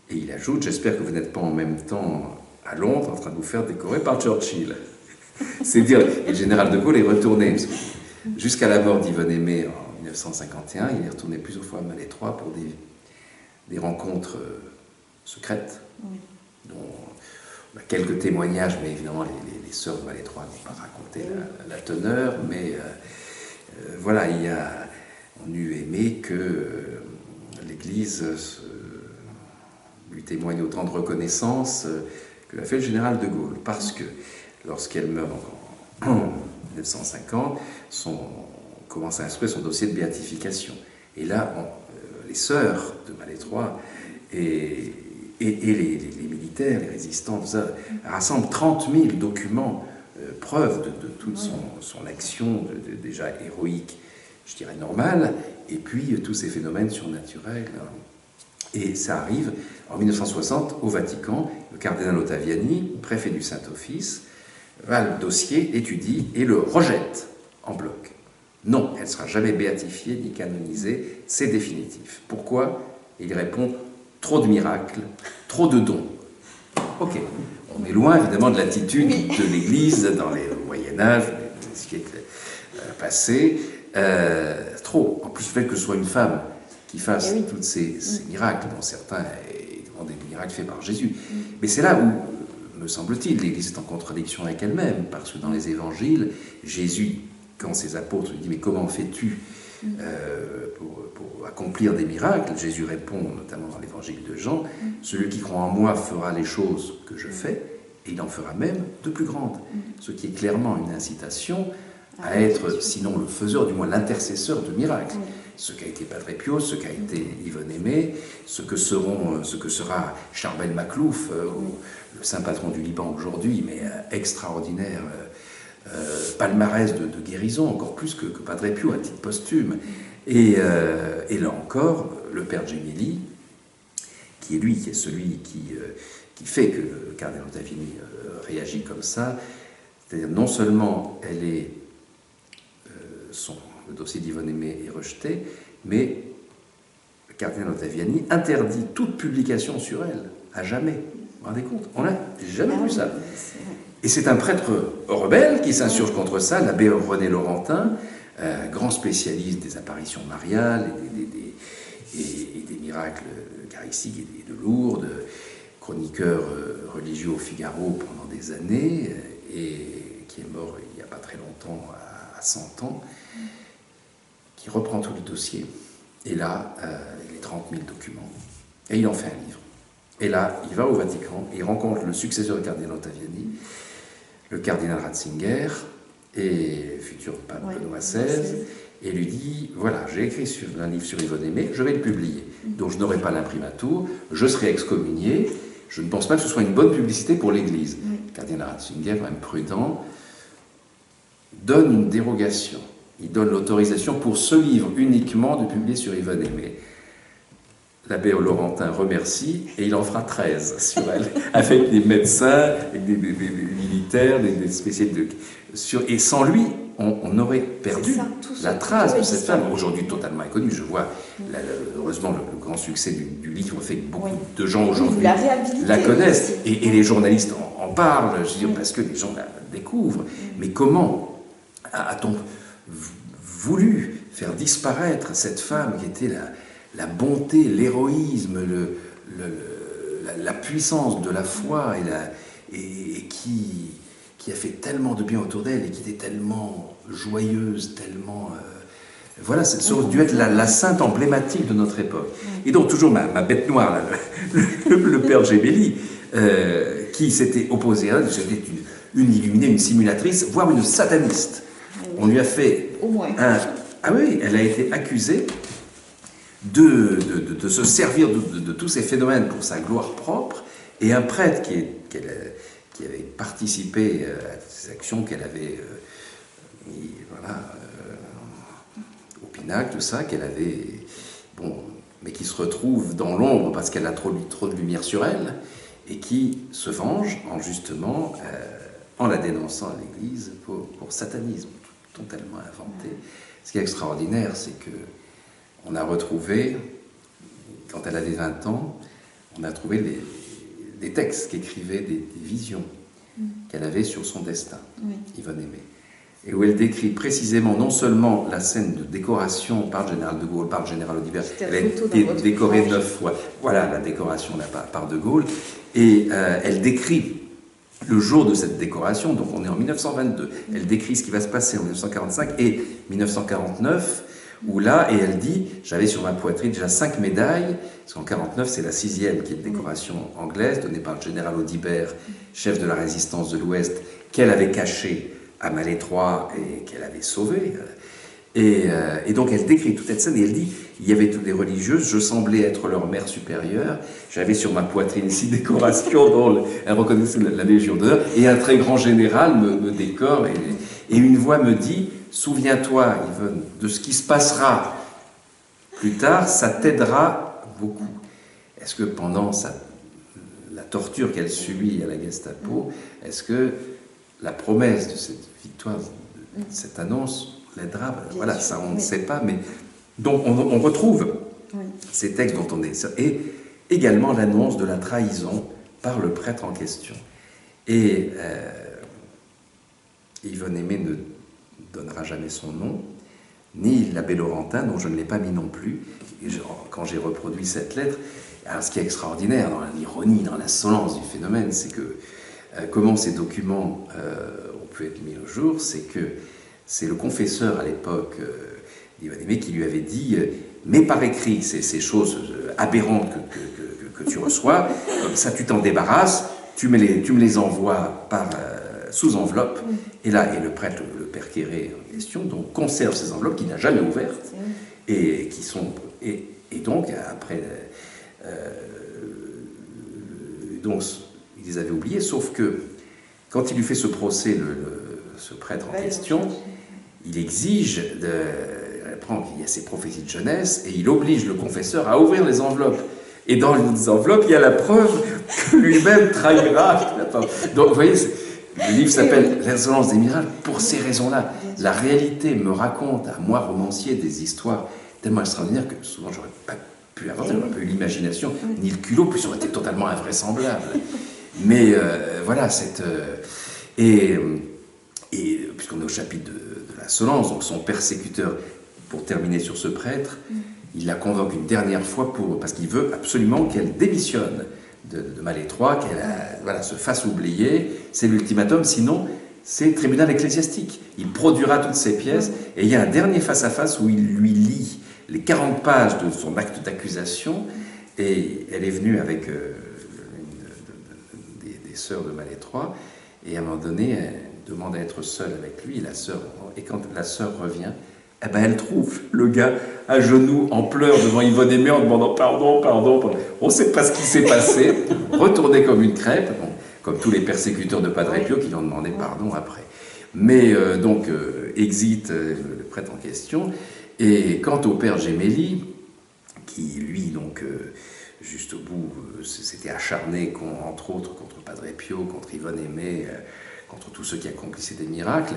et il ajoute « J'espère que vous n'êtes pas en même temps à Londres en train de vous faire décorer par Churchill ». C'est dire, et le général de Gaulle est retourné, jusqu'à la mort d'Yvonne Aimée en 1951, il est retourné plusieurs fois à Malétroit pour des rencontres secrètes, dont on a quelques témoignages, mais évidemment les sœurs de Malétroit n'ont pas raconté la teneur, mais voilà, on eût aimé que l'Église lui témoigne autant de reconnaissance que l'a fait le général de Gaulle, parce que lorsqu'elle meurt en 1950, commence à instruire son dossier de béatification. Et là, les sœurs de Malétroit et les militaires, les résistants, ça, rassemblent 30 000 documents, preuves de toute son action déjà héroïque, je dirais normale, et puis tous ces phénomènes surnaturels. Et ça arrive en 1960 au Vatican. Le cardinal Ottaviani, préfet du Saint-Office, va le dossier, étudie et le rejette en bloc. Non, elle ne sera jamais béatifiée ni canonisée, c'est définitif. Pourquoi? Il répond, trop de miracles, trop de dons. Ok, on est loin évidemment de l'attitude de l'Église dans les Moyen-Âge, les siècles passés. Trop. En plus, le fait que ce soit une femme qui fasse tous ces miracles, dont certains sont des miracles faits par Jésus. Mais c'est là où, me semble-t-il, l'Église est en contradiction avec elle-même, parce que dans les évangiles, Jésus, quand ses apôtres lui disent « Mais comment fais-tu pour accomplir des miracles ?» Jésus répond, notamment dans l'évangile de Jean, « Celui qui croit en moi fera les choses que je fais, et il en fera même de plus grandes. » Ce qui est clairement une incitation à être, sinon le faiseur, du moins l'intercesseur de miracles. Ce qu'a été Padre Pio, ce qu'a été Yvonne Aimée, ce que sera Charbel Maclouf, le saint patron du Liban aujourd'hui, mais extraordinaire palmarès de guérison, encore plus que Padre Pio à titre posthume. Et là encore, le père Gemelli, qui est celui qui fait que le cardinal Ottaviani réagit comme ça, c'est-à-dire non seulement le dossier d'Yvonne Aimée est rejeté, mais le cardinal Ottaviani interdit toute publication sur elle, à jamais. Vous vous rendez compte? On n'a jamais vu ça. Et c'est un prêtre rebelle qui s'insurge contre ça, l'abbé René Laurentin, grand spécialiste des apparitions mariales et des miracles eucharistiques et de Lourdes, chroniqueur religieux au Figaro pendant des années, et qui est mort il n'y a pas très longtemps, à 100 ans, qui reprend tout le dossier. Et là, les 30 000 documents. Et il en fait un livre. Et là, il va au Vatican, il rencontre le successeur du cardinal Ottaviani, le cardinal Ratzinger, et futur pape Benoît XVI, et lui dit, voilà, j'ai écrit un livre sur Yvonne Aimée, je vais le publier. Donc je n'aurai pas l'imprimatur, je serai excommunié, je ne pense pas que ce soit une bonne publicité pour l'Église. Le cardinal Ratzinger, quand même prudent, donne une dérogation. Il donne l'autorisation pour ce livre uniquement de publier sur Yvonne Aimée. L'abbé Laurentin remercie et il en fera 13 sur elle, avec des médecins, avec des militaires, des spécialistes. Et sans lui, on aurait perdu la trace de cette femme, aujourd'hui totalement inconnue. Je vois, heureusement, le grand succès du livre fait que beaucoup de gens aujourd'hui la connaissent. Et les journalistes en parlent, je veux dire, parce que les gens la découvrent. Mais comment a-t-on voulu faire disparaître cette femme qui était la bonté, l'héroïsme, la puissance de la foi et qui a fait tellement de bien autour d'elle et qui était tellement joyeuse, tellement... voilà, ça aurait dû être la sainte emblématique de notre époque. Et donc, toujours ma bête noire, là, le père Gemelli, qui s'était opposé à elle, c'était une illuminée, une simulatrice, voire une sataniste. On lui a fait Au moins. Ah oui, elle a été accusée de se servir de tous ces phénomènes pour sa gloire propre, et un prêtre qui avait participé à ces actions qu'elle avait mis au pinacle, tout ça, qu'elle avait... Bon, mais qui se retrouve dans l'ombre parce qu'elle a trop de lumière sur elle, et qui se venge justement en la dénonçant à l'Église pour satanisme, totalement inventé. Ce qui est extraordinaire, c'est que on a retrouvé, quand elle avait 20 ans, on a trouvé des textes qui écrivaient des visions qu'elle avait sur son destin, Yvonne Aimée, et où elle décrit précisément non seulement la scène de décoration par le général de Gaulle, par le général Audibert, elle a été décorée 9 fois, voilà la décoration là, par de Gaulle, et elle décrit le jour de cette décoration, donc on est en 1922, elle décrit ce qui va se passer en 1945 et 1949, où là, et elle dit, j'avais sur ma poitrine déjà 5 médailles, parce qu'en 1949 c'est la 6e qui est une décoration anglaise, donnée par le général Audibert, chef de la résistance de l'Ouest, qu'elle avait cachée à Malétroit et qu'elle avait sauvée. Et donc elle décrit toute cette scène et elle dit, il y avait toutes les religieuses, je semblais être leur mère supérieure, j'avais sur ma poitrine 6 décorations dont elle reconnaissait la Légion d'honneur, et un très grand général me décore, et une voix me dit, souviens-toi Yvonne de ce qui se passera plus tard, ça t'aidera beaucoup. Est-ce que pendant la torture qu'elle subit à la Gestapo, est-ce que la promesse de cette victoire, de cette annonce, l'aidera? Voilà, ça on ne sait pas, mais donc on retrouve ces textes dont on est... Et également l'annonce de la trahison par le prêtre en question. Et Yvonne Aimée ne donnera jamais son nom, ni l'abbé Laurentin, dont je ne l'ai pas mis non plus. Et quand j'ai reproduit cette lettre, alors ce qui est extraordinaire dans l'ironie, dans l'insolence du phénomène, c'est que comment ces documents ont pu être mis au jour, c'est que c'est le confesseur à l'époque d'Yvonne Aimée qui lui avait dit mets par écrit ces choses aberrantes que tu reçois, comme ça tu t'en débarrasses, tu me les envoies sous enveloppe, et le prêtre, le père Quéré en question, donc conserve ces enveloppes qu'il n'a jamais ouvertes, et qui sont... Et donc, après... donc, il les avait oubliés, sauf que quand il lui fait ce procès, ce prêtre en question, il exige, il y a ses prophéties de jeunesse, et il oblige le confesseur à ouvrir les enveloppes. Et dans les enveloppes, il y a la preuve que lui-même trahira. Donc, vous voyez, le livre s'appelle « L'insolence des miracles » pour ces raisons-là. La réalité me raconte, à moi, romancier, des histoires tellement extraordinaires que souvent, j'aurais pas pu inventer, j'aurais pas eu l'imagination, ni le culot, puis ça aurait été totalement invraisemblable. Mais voilà, et puisqu'on est au chapitre de l'insolence, donc son persécuteur, pour terminer sur ce prêtre, il la convoque une dernière fois parce qu'il veut absolument qu'elle démissionne de Malétroit, qu'elle se fasse oublier. C'est l'ultimatum, sinon c'est tribunal ecclésiastique. Il produira toutes ces pièces, et il y a un dernier face-à-face où il lui lit les 40 pages de son acte d'accusation, et elle est venue avec des sœurs de Malétroit, et à un moment donné, elle demande à être seule avec lui, et quand la sœur revient, eh ben elle trouve le gars à genoux, en pleurs devant Yvonne Aimée, en demandant pardon. On ne sait pas ce qui s'est passé, retourné comme une crêpe, comme tous les persécuteurs de Padre Pio qui lui ont demandé pardon après. Mais donc, exit le prêtre en question. Et quant au père Gemelli, qui lui, donc, juste au bout, s'était acharné, entre autres, contre Padre Pio, contre Yvonne Aimée, contre tous ceux qui accomplissaient des miracles,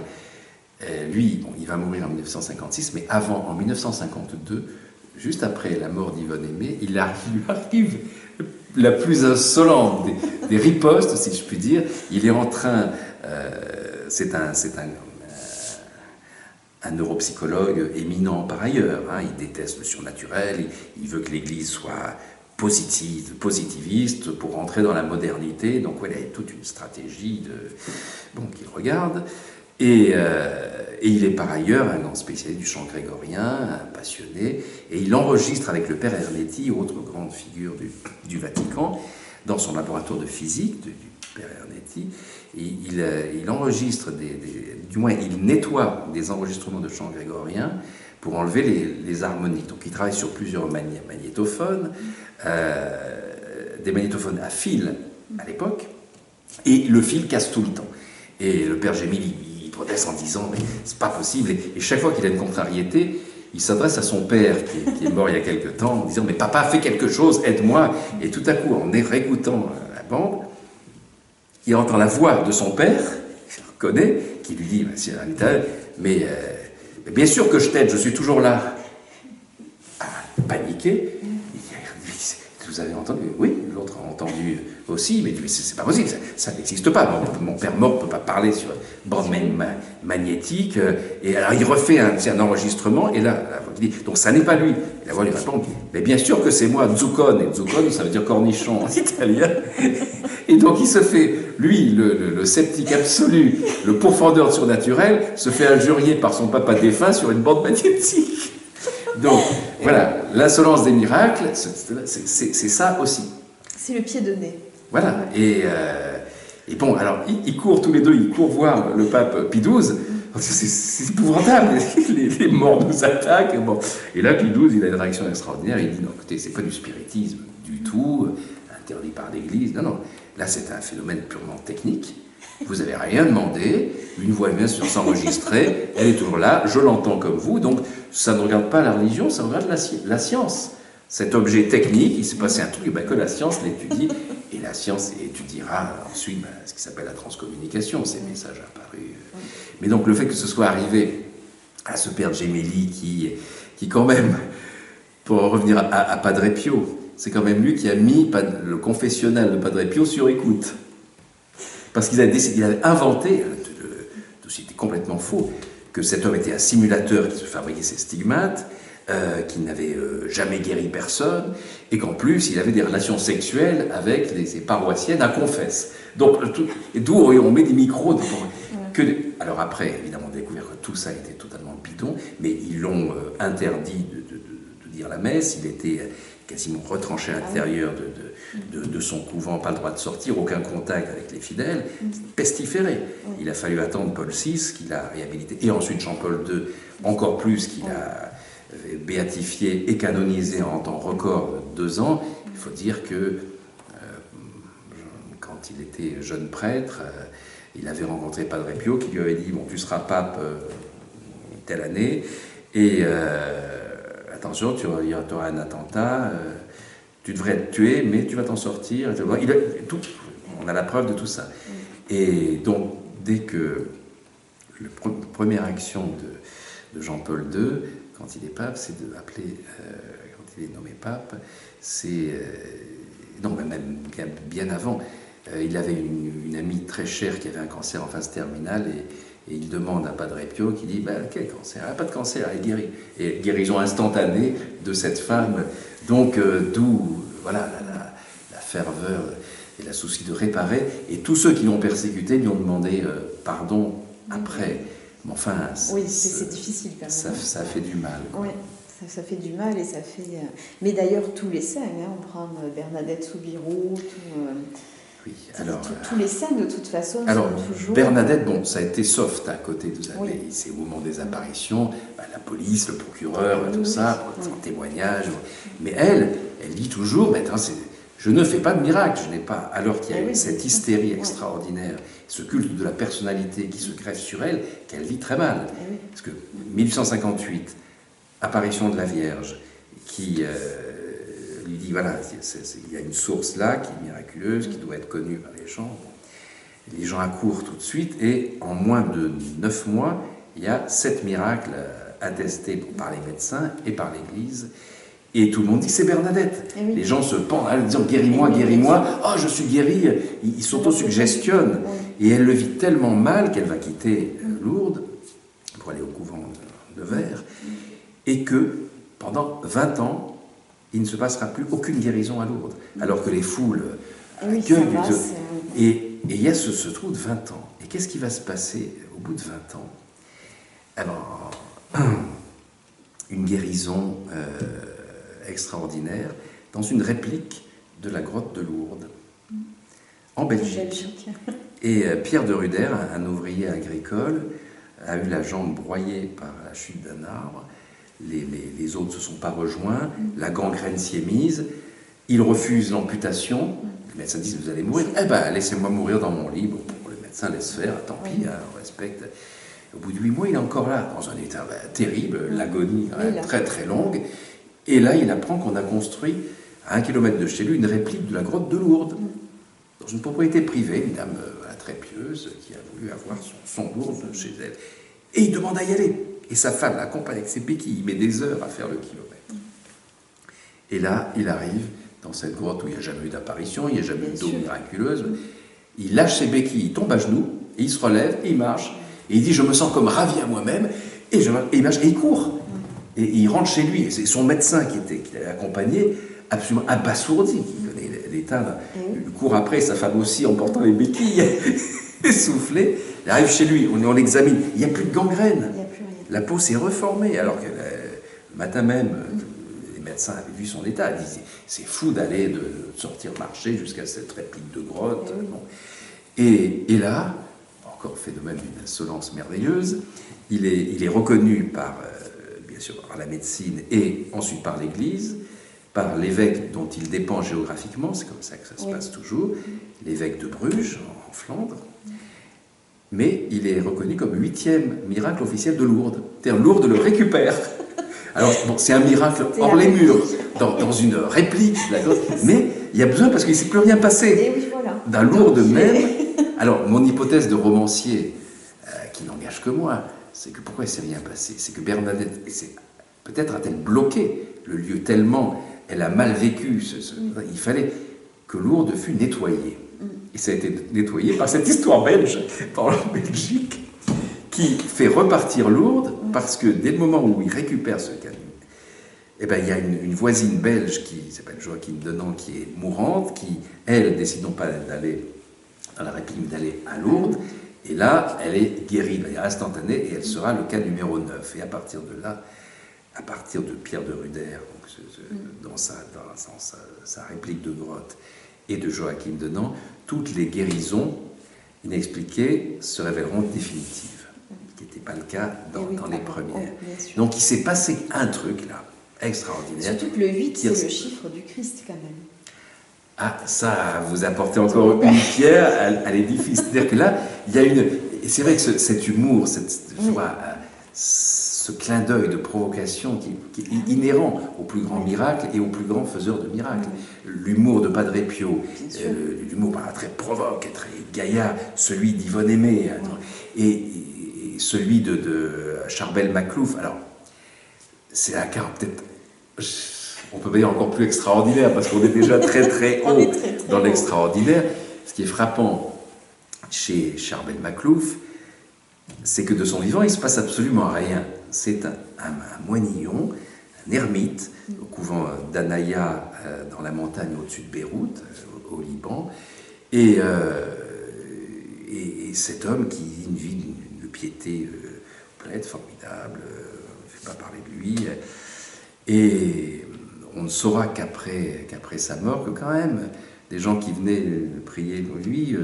lui, il va mourir en 1956, mais avant, en 1952, juste après la mort d'Yvonne Aimée, il lui arrive la plus insolente des ripostes, si je puis dire. Il est en train... c'est un neuropsychologue éminent par ailleurs. Il déteste le surnaturel, il veut que l'Église soit positiviste pour rentrer dans la modernité. Donc il a toute une stratégie qu'il regarde. Et il est par ailleurs un grand spécialiste du chant grégorien, un passionné, et il enregistre avec le père Ernetti, autre grande figure du Vatican, dans son laboratoire de physique, Père Ernetti, il enregistre, du moins il nettoie des enregistrements de chants grégoriens pour enlever les harmoniques. Donc il travaille sur plusieurs magnétophones, des magnétophones à fil à l'époque, et le fil casse tout le temps. Et le père Gémil, il proteste en disant « mais c'est pas possible ». Et chaque fois qu'il a une contrariété, il s'adresse à son père qui est mort il y a quelque temps en disant « mais papa, fais quelque chose, aide-moi ». Et tout à coup, en réécoutant la bande, il entend la voix de son père, qu'il reconnaît, qui lui dit Monsieur l'Amital, mais bien sûr que je t'aide, je suis toujours là. Ah, paniqué, il dit vous avez entendu? Oui, l'autre a entendu aussi, mais c'est pas possible, ça n'existe pas. Mon père mort ne peut pas parler sur une bande magnétique. Et alors il refait un enregistrement, et là, la voix dit donc ça n'est pas lui. Et la voix lui répond mais bien sûr que c'est moi, Zuccone. Et Zuccone, ça veut dire cornichon en italien. Et donc il se fait, lui, le sceptique absolu, le pourfendeur surnaturel, se fait injurier par son papa défunt sur une bande magnétique. Donc voilà, l'insolence des miracles, c'est ça aussi. C'est le pied de nez. Voilà, et bon, alors ils courent tous les deux, ils courent voir le pape Pie XII. C'est épouvantable, les morts nous attaquent. Bon. Et là, Pie XII, il a une réaction extraordinaire, il dit non, écoutez, c'est pas du spiritisme du tout, interdit par l'Église, non, non. Là, c'est un phénomène purement technique. Vous n'avez rien demandé, une voix bien sûr s'enregistrer, elle est toujours là, je l'entends comme vous, donc ça ne regarde pas la religion, ça regarde la science. Cet objet technique, il s'est passé un truc, ben, que la science l'étudie, et la science étudiera ensuite ben, ce qui s'appelle la transcommunication, ces messages apparus. Mais donc le fait que ce soit arrivé à ce père Gemelli qui quand même, pour en revenir à Padre Pio, c'est quand même lui qui a mis le confessionnal de Padre Pio sur écoute. Parce qu'il avait inventé, c'était complètement faux, que cet homme était un simulateur qui se fabriquait ses stigmates, qui n'avait jamais guéri personne, et qu'en plus, il avait des relations sexuelles avec ses paroissiennes à confesse. Donc, d'où on met des micros. Alors après, évidemment, on a découvert que tout ça était totalement bidon, mais ils l'ont interdit de dire la messe, il était quasiment retranché à l'intérieur de son couvent, pas le droit de sortir, aucun contact avec les fidèles, pestiféré. Il a fallu attendre Paul VI, qu'il a réhabilité, et ensuite Jean-Paul II, encore plus, qu'il a béatifié et canonisé en temps record de 2 ans. Il faut dire que quand il était jeune prêtre, il avait rencontré Padre Pio qui lui avait dit « bon, tu seras pape telle année, et attention, tu auras un attentat, tu devrais être tué, mais tu vas t'en sortir. » On a la preuve de tout ça. Et donc, dès que la première action de Jean-Paul II, quand il est pape, c'est d'appeler, quand il est nommé pape, non, même bien avant, il avait une amie très chère qui avait un cancer en phase terminale, et il demande à Padre Pio, qui dit quel cancer? Ah, pas de cancer, elle est guérie. Et guérison instantanée de cette femme. Donc, d'où voilà, la ferveur et la souci de réparer. Et tous ceux qui l'ont persécuté lui ont demandé pardon après. Mais enfin, oui, c'est difficile quand même. Ça fait du mal. Oui, ça fait du mal et ça fait. Mais d'ailleurs, tous les saints, on prend Bernadette Soubirous, oui, alors, tous les saints de toute façon alors, sont toujours. Bernadette, bon, ça a été soft à côté, vous savez, oui. C'est au moment des apparitions, la police, le procureur, tout ça, pour son témoignage. Mais elle dit toujours, mais attends, je ne fais pas de miracle, je n'ai pas. Alors qu'il y a cette hystérie extraordinaire, ce culte de la personnalité qui se greffe sur elle, qu'elle vit très mal. Parce que 1858, apparition de la Vierge, qui lui dit voilà, il y a une source là qui est miraculeuse, qui doit être connue par les gens. Les gens accourent tout de suite, et en moins de 9 mois, il y a 7 miracles attestés par les médecins et par l'Église. Et tout le monde dit c'est Bernadette. Les gens se pendent en disant guéris-moi, guéris-moi. Oh, je suis guérie. Ils s'auto-suggestionnent. Et elle le vit tellement mal qu'elle va quitter Lourdes pour aller au couvent de Nevers. Et que pendant 20 ans, il ne se passera plus aucune guérison à Lourdes. Alors que les foules accueillent. Et il y a ce trou de 20 ans. Et qu'est-ce qui va se passer au bout de 20 ans? Alors, une guérison extraordinaire dans une réplique de la grotte de Lourdes. en Belgique. Et Pierre de Ruder, un ouvrier agricole, a eu la jambe broyée par la chute d'un arbre. Les autres ne se sont pas rejoints. La gangrène s'y est mise. Il refuse l'amputation. Les médecins disent, vous allez mourir. Eh bien, laissez-moi mourir dans mon lit. Bon, le médecin laisse faire, tant pis, hein, on respecte. Au bout de 8 mois, il est encore là, dans un état terrible, l'agonie très très longue. Et là, il apprend qu'on a construit, à 1 kilomètre de chez lui, une réplique de la grotte de Lourdes. Dans une propriété privée, une dame très pieuse qui a voulu avoir son Lourdes chez elle. Et il demande à y aller. Et sa femme l'accompagne avec ses béquilles. Il met des heures à faire le kilomètre. Et là, il arrive dans cette grotte où il n'y a jamais eu d'apparition, il n'y a jamais eu d'eau miraculeuse. Il lâche ses béquilles, il tombe à genoux, et il se relève, et il marche. Et il dit, je me sens comme ravi à moi-même. Et il marche, et il court. Et il rentre chez lui. Et c'est son médecin qui l'avait accompagné, absolument abasourdi, qui connaît l'état. Il court après, sa femme aussi, en portant les béquilles, essoufflé. Il arrive chez lui, on l'examine. Il n'y a plus de gangrène. La peau s'est reformée. Alors que le matin même, les médecins avaient vu son état. Ils disaient, c'est fou d'aller, de sortir marcher jusqu'à cette réplique de grotte. Et là, encore phénomène d'une insolence merveilleuse, il est reconnu par, bien sûr, par la médecine et ensuite par l'Église, par l'évêque dont il dépend géographiquement, c'est comme ça que ça se passe toujours, l'évêque de Bruges, en Flandre, mais il est reconnu comme 8e miracle officiel de Lourdes. C'est-à-dire Lourdes le récupère. Alors, bon, c'est un miracle hors les murs, dans une réplique, mais il y a besoin parce qu'il ne s'est plus rien passé. Dans Lourdes même. Alors, mon hypothèse de romancier, qui n'engage que moi, c'est que pourquoi il ne s'est rien passé? C'est que Bernadette, peut-être a-t-elle bloqué le lieu tellement elle a mal vécu. Il fallait que Lourdes fût nettoyée. Et ça a été nettoyé par cette histoire belge, par la Belgique, qui fait repartir Lourdes, parce que dès le moment où il récupère ce canon, eh ben, il y a une voisine belge qui s'appelle Joachim Denant, qui est mourante, qui, elle, décide non pas d'aller dans la République, d'aller à Lourdes, et là, elle est guérie de manière instantanée, et elle sera le cas numéro 9. Et à partir de là, à partir de Pierre de Ruder, donc dans sa réplique de grotte, et de Joachim Denant, toutes les guérisons inexpliquées se révéleront définitives, ce qui n'était pas le cas dans les premières. Donc il s'est passé un truc là, extraordinaire. Surtout que le 8, c'est le chiffre du Christ quand même. Ah, ça, vous apportez encore une pierre à l'édifice. C'est-à-dire que là, il y a une... Et c'est vrai que cet humour, ce clin d'œil de provocation qui est inhérent au plus grand miracle et au plus grand faiseur de miracles. L'humour de Padre Pio, l'humour très provoque, très gaillard, celui d'Yvonne Aimé, et celui de Charbel Maclouf. Alors, c'est un cas peut-être... On peut dire encore plus extraordinaire, parce qu'on est déjà très très haut dans l'extraordinaire. Ce qui est frappant chez Charbel Maclouf, c'est que de son vivant, il ne se passe absolument rien. C'est un moinillon, un ermite, au couvent d'Anaya, dans la montagne au-dessus de Beyrouth, au Liban. Et cet homme qui vit une vie de piété pleine, formidable, on ne fait pas parler de lui. Et on ne saura qu'après sa mort que quand même, des gens qui venaient prier pour lui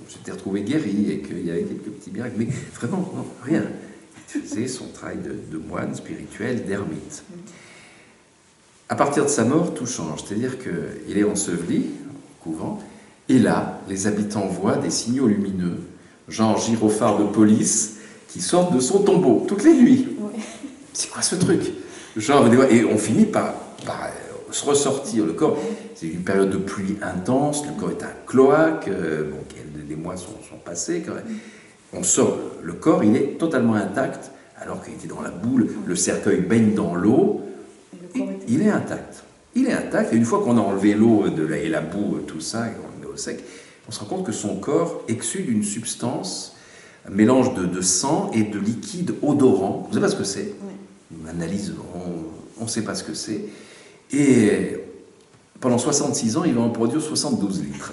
s'étaient retrouvés guéris et qu'il y avait quelques petits miracles. Mais vraiment, non, rien. Il faisait son travail de moine spirituel, d'ermite. À partir de sa mort, tout change. C'est-à-dire qu'il est enseveli au couvent, et là, les habitants voient des signaux lumineux, genre gyrophares de police, qui sortent de son tombeau, toutes les nuits. Ouais. C'est quoi ce truc? Genre, et on finit par se ressortir. Le corps, c'est une période de pluie intense, le corps est un cloaque, les mois sont passés quand même. On sort, le corps, il est totalement intact, alors qu'il était dans la boule, le cercueil baigne dans l'eau, il est intact. Il est intact, et une fois qu'on a enlevé l'eau et la boue, tout ça, et qu'on le met au sec, on se rend compte que son corps exude une substance, un mélange de sang et de liquide odorant. Vous savez pas ce que c'est? Une analyse, on ne sait pas ce que c'est. Et pendant 66 ans, il va en produire 72 litres.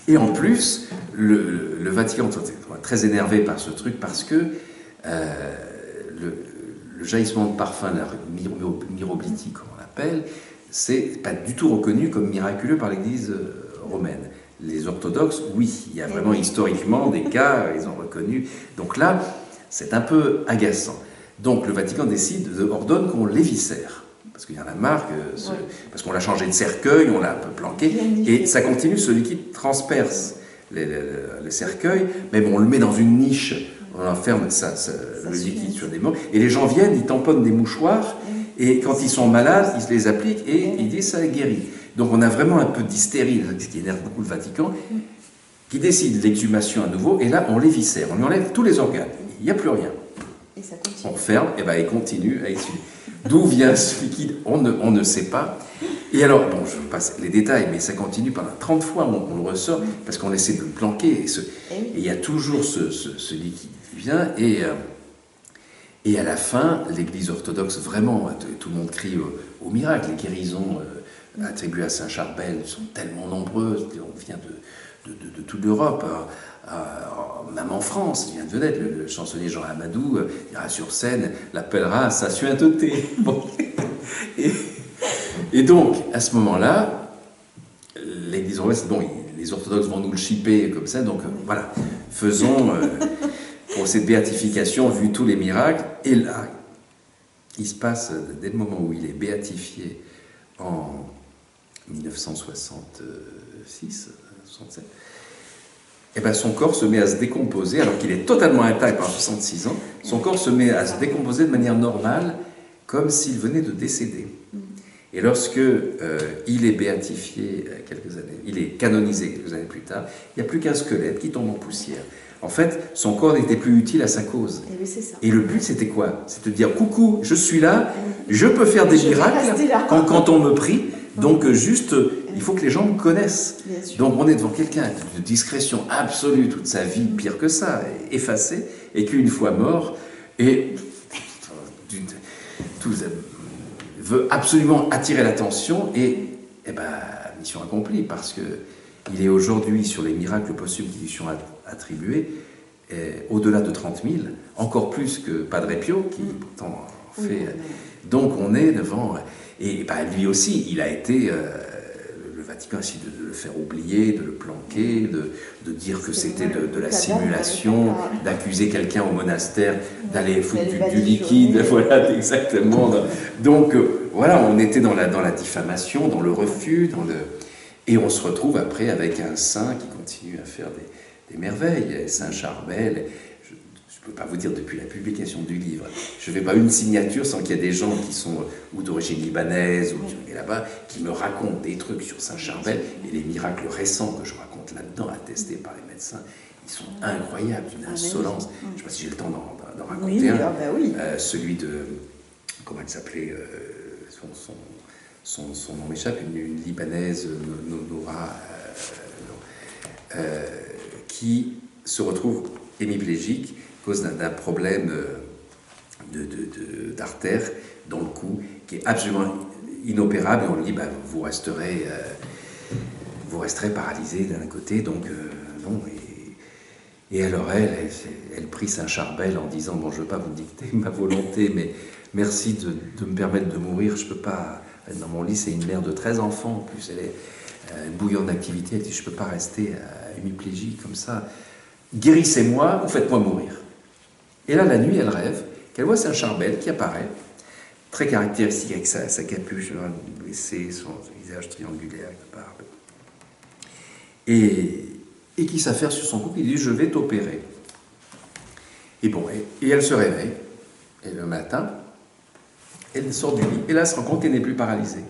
Et en plus, le Vatican est très énervé par ce truc parce que le jaillissement de parfum, la myroblitie, comme on l'appelle, c'est pas du tout reconnu comme miraculeux par l'Église romaine. les orthodoxes, oui, il y a vraiment historiquement des cas, ils ont reconnu. Donc là, c'est un peu agaçant. Donc le Vatican ordonne qu'on l'éviscère. Parce qu'il y en a marre, parce qu'on l'a changé de cercueil, on l'a un peu planqué, et ça continue, ce liquide transperce le cercueil, mais bon, on le met dans une niche, on enferme le liquide sur des morts, et les gens viennent, ils tamponnent des mouchoirs, et quand ils sont malades, ils se les appliquent, et ils disent ça guérit. Donc on a vraiment un peu d'hystérie, ce qui énerve beaucoup le Vatican, qui décide l'exhumation à nouveau, et là on l'éviscère, on lui enlève tous les organes, il n'y a plus rien. Et ça continue. On ferme, et ben il continue à exhumer. D'où vient ce liquide, on ne sait pas. Et alors, bon, je passe les détails, mais ça continue pendant 30 fois, on le ressort, parce qu'on essaie de le planquer, et il y a toujours ce liquide qui vient, et à la fin, l'Église orthodoxe, vraiment, tout le monde crie au miracle, les guérisons attribuées à Saint Charbel sont tellement nombreuses, on vient de toute l'Europe, même en France, il vient de Venette, le chansonnier Jean Amadou ira sur scène, l'appellera à sa suinteté. Bon. Et donc, à ce moment-là, l'Église orthodoxe, bon, les orthodoxes vont nous le chipper comme ça, donc voilà, faisons pour cette béatification, vu tous les miracles, et là, il se passe, dès le moment où il est béatifié en 1966, 67, et ben son corps se met à se décomposer, alors qu'il est totalement intact par 66 ans, son corps se met à se décomposer de manière normale, comme s'il venait de décéder. Et lorsque il est béatifié quelques années, il est canonisé quelques années plus tard, il n'y a plus qu'un squelette qui tombe en poussière. En fait, son corps n'était plus utile à sa cause. Et, oui, c'est ça. Et le but, c'était quoi? C'était de dire, coucou, je suis là, je peux faire des miracles quand on me prie, donc juste, il faut que les gens me connaissent. Donc on est devant quelqu'un de discrétion absolue toute sa vie, pire que ça, effacé, et qu'une fois mort, et veut absolument attirer l'attention, et ben, mission accomplie, parce que il est aujourd'hui, sur les miracles posthumes qui lui sont attribués, au-delà de 30 000, encore plus que Padre Pio, qui pourtant fait... Donc on est devant... Et ben, lui aussi, il a été... le Vatican a essayé de le faire oublier, de le planquer, de dire que c'était de la simulation, d'accuser quelqu'un au monastère d'aller foutre du liquide, voilà, exactement. Donc voilà, on était dans la diffamation, dans le refus, et on se retrouve après avec un saint qui continue à faire des merveilles, Saint Charbel. Je ne peux pas vous dire depuis la publication du livre, je ne fais pas une signature sans qu'il y ait des gens qui sont ou d'origine libanaise ou qui sont là-bas, qui me racontent des trucs sur Saint Charbel, et les miracles récents que je raconte là-dedans, attestés par les médecins, ils sont incroyables, d'une insolence. Je ne sais pas si j'ai le temps d'en raconter un. Celui de, comment elle s'appelait, son nom m'échappe, une libanaise, Nora, qui se retrouve hémiplégique à cause d'un problème d'artère dans le cou, qui est absolument inopérable, et on lui dit, bah, vous resterez paralysé d'un côté, donc non. Et alors elle prie Saint Charbel en disant, bon, je ne veux pas vous dicter ma volonté, mais merci de me permettre de mourir, je ne peux pas... Dans mon lit, c'est une mère de 13 enfants, en plus elle est bouillante d'activité, elle dit, je ne peux pas rester hémiplégique comme ça, guérissez-moi ou faites-moi mourir. Et là, la nuit, elle rêve qu'elle voit Saint Charbel qui apparaît, très caractéristique avec sa capuche baissée, son visage triangulaire avec la barbe, et qui s'affaire sur son cou, qui dit, je vais t'opérer. Et bon, et elle se réveille, et le matin, elle sort du lit, et là, elle se rend compte qu'elle n'est plus paralysée.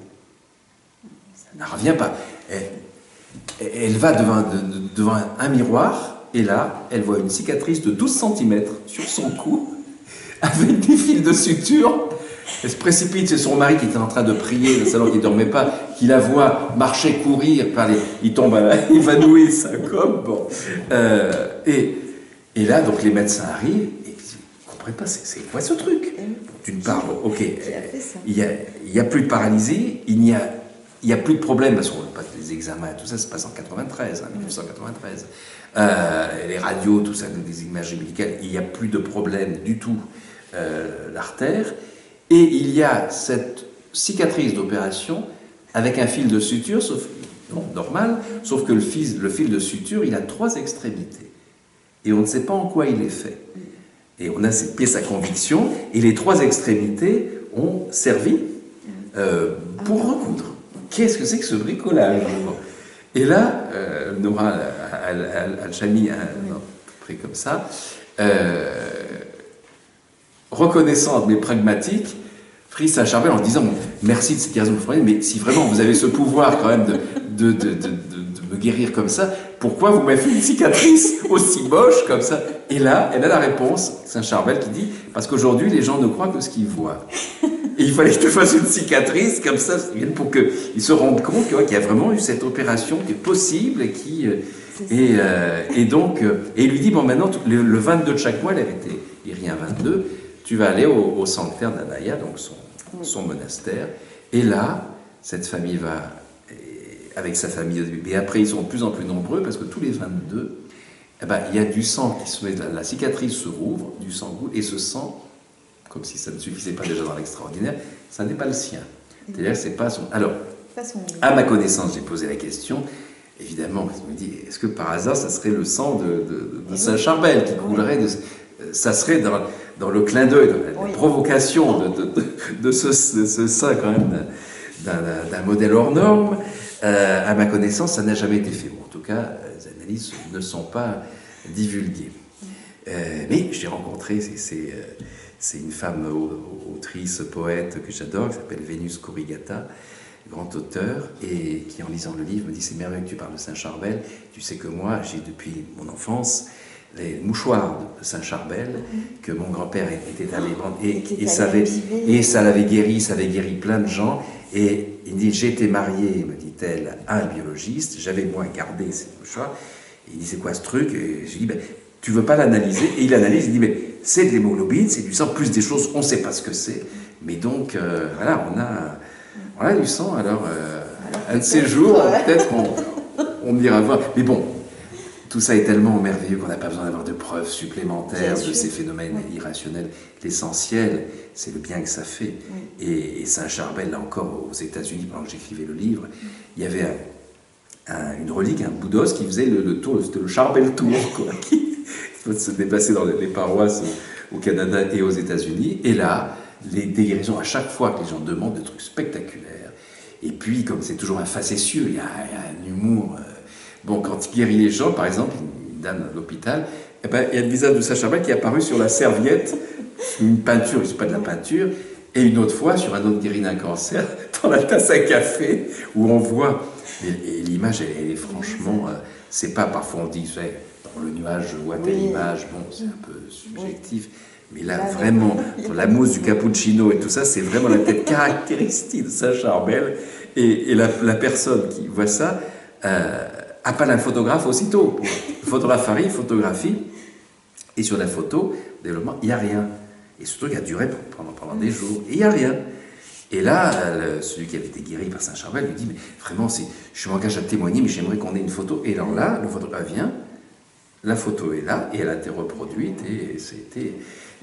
Elle n'en revient pas. Elle va devant un miroir, et là, elle voit une cicatrice de 12 cm sur son cou, avec des fils de suture. Elle se précipite, c'est son mari qui était en train de prier, le salon qui ne dormait pas, qui la voit marcher, courir, il tombe évanoui, ça comme, bon. Et là, donc, les médecins arrivent, et ils ne comprennent pas, c'est quoi ce truc? D'une part, ok, il n'y a plus de paralysie, il n'y a plus de problème, parce qu'on passe des examens, tout ça se passe en 1993. Les radios, tout ça, des images médicales, il n'y a plus de problème du tout, l'artère, et il y a cette cicatrice d'opération avec un fil de suture, sauf normal, sauf que le fil de suture, il a 3 extrémités. Et on ne sait pas en quoi il est fait. Et on a cette pièce à conviction, et les 3 extrémités ont servi pour recoudre. Qu'est-ce que c'est que ce bricolage? Et là, Nora Al-Chami, près comme ça, reconnaissante mais pragmatique, prit Saint-Charbel en disant merci de cette guérison, mais si vraiment vous avez ce pouvoir quand même de me guérir comme ça, pourquoi vous m'avez fait une cicatrice aussi moche comme ça? Et là, elle a la réponse, Saint-Charbel, qui dit parce qu'aujourd'hui les gens ne croient que ce qu'ils voient. Et il fallait que je te fasse une cicatrice comme ça, pour qu'ils se rendent compte qu'il y a vraiment eu cette opération qui est possible et qui. Et donc, et il lui dit bon, maintenant, le 22 de chaque mois, elle avait été guérie un 22, tu vas aller au sanctuaire d'Anaya, donc son monastère. Et là, cette famille va, avec sa famille, et après, ils sont de plus en plus nombreux parce que tous les 22, eh ben, il y a du sang qui se met, la cicatrice se rouvre, du sang coule, et ce sang, comme si ça ne suffisait pas déjà dans l'extraordinaire, ça n'est pas le sien. C'est-à-dire que c'est pas son. Alors, à ma connaissance, j'ai posé la question. Évidemment, je me dis, est-ce que par hasard, ça serait le sang de Saint-Charbel qui coulerait ça serait dans le clin d'œil, dans la provocation de ce sein quand même d'un modèle hors norme. À ma connaissance, ça n'a jamais été fait. Bon, en tout cas, les analyses ne sont pas divulguées. Mais j'ai rencontré, c'est une femme autrice, poète que j'adore, qui s'appelle Vénus Corrigata, grand auteur, et qui, en lisant le livre, me dit « C'est merveilleux que tu parles de Saint-Charbel. Tu sais que moi, j'ai depuis mon enfance les mouchoirs de Saint-Charbel que mon grand-père était allé prendre, et ça l'avait guéri plein de gens. Et il me dit « J'ai été marié, me dit-elle, à un biologiste. J'avais moi gardé ces mouchoirs. Et il dit « C'est quoi ce truc ?» Et je lui dis ben, « Tu veux pas l'analyser ?» Et il analyse, il dit mais « C'est de l'hémoglobine, c'est du sang, plus des choses, on ne sait pas ce que c'est. » Mais donc, voilà, on a du sang, alors un de ces jours, peut-être on ira voir. Mais bon, tout ça est tellement merveilleux qu'on n'a pas besoin d'avoir de preuves supplémentaires de ces phénomènes irrationnels. L'essentiel, c'est le bien que ça fait. Et Saint-Charbel, là encore, aux États-Unis, pendant que j'écrivais le livre, il y avait une relique, un bouddhos qui faisait le tour, c'était le Charbel Tour, quoi, qui se déplaçait dans les paroisses au Canada et aux États-Unis. Et là, des guérisons à chaque fois que les gens demandent des trucs spectaculaires. Et puis, comme c'est toujours un facétieux, il y a un humour. Bon, quand il guérit les gens, par exemple, une dame à l'hôpital, eh ben, il y a le visage de Saint-Charbel qui est apparu sur la serviette, une peinture, je ne sais pas de la peinture, et une autre fois sur un autre guéri d'un cancer, dans la tasse à café, où on voit. Et l'image, elle est franchement. C'est pas, parfois on dit, dans le nuage, je vois telle image, bon, c'est un peu subjectif. Mais là, vraiment, dans la mousse du cappuccino et tout ça, c'est vraiment la tête caractéristique de Saint-Charbel. Et la personne qui voit ça appelle un photographe aussitôt. Le photographe arrive, photographie, et sur la photo, développement, il n'y a rien. Et ce truc a duré pendant des jours, et il n'y a rien. Et là, celui qui avait été guéri par Saint-Charbel lui dit, mais vraiment, je m'engage à témoigner, mais j'aimerais qu'on ait une photo. Et alors là, le photographe vient, la photo est là, et elle a été reproduite, et c'était...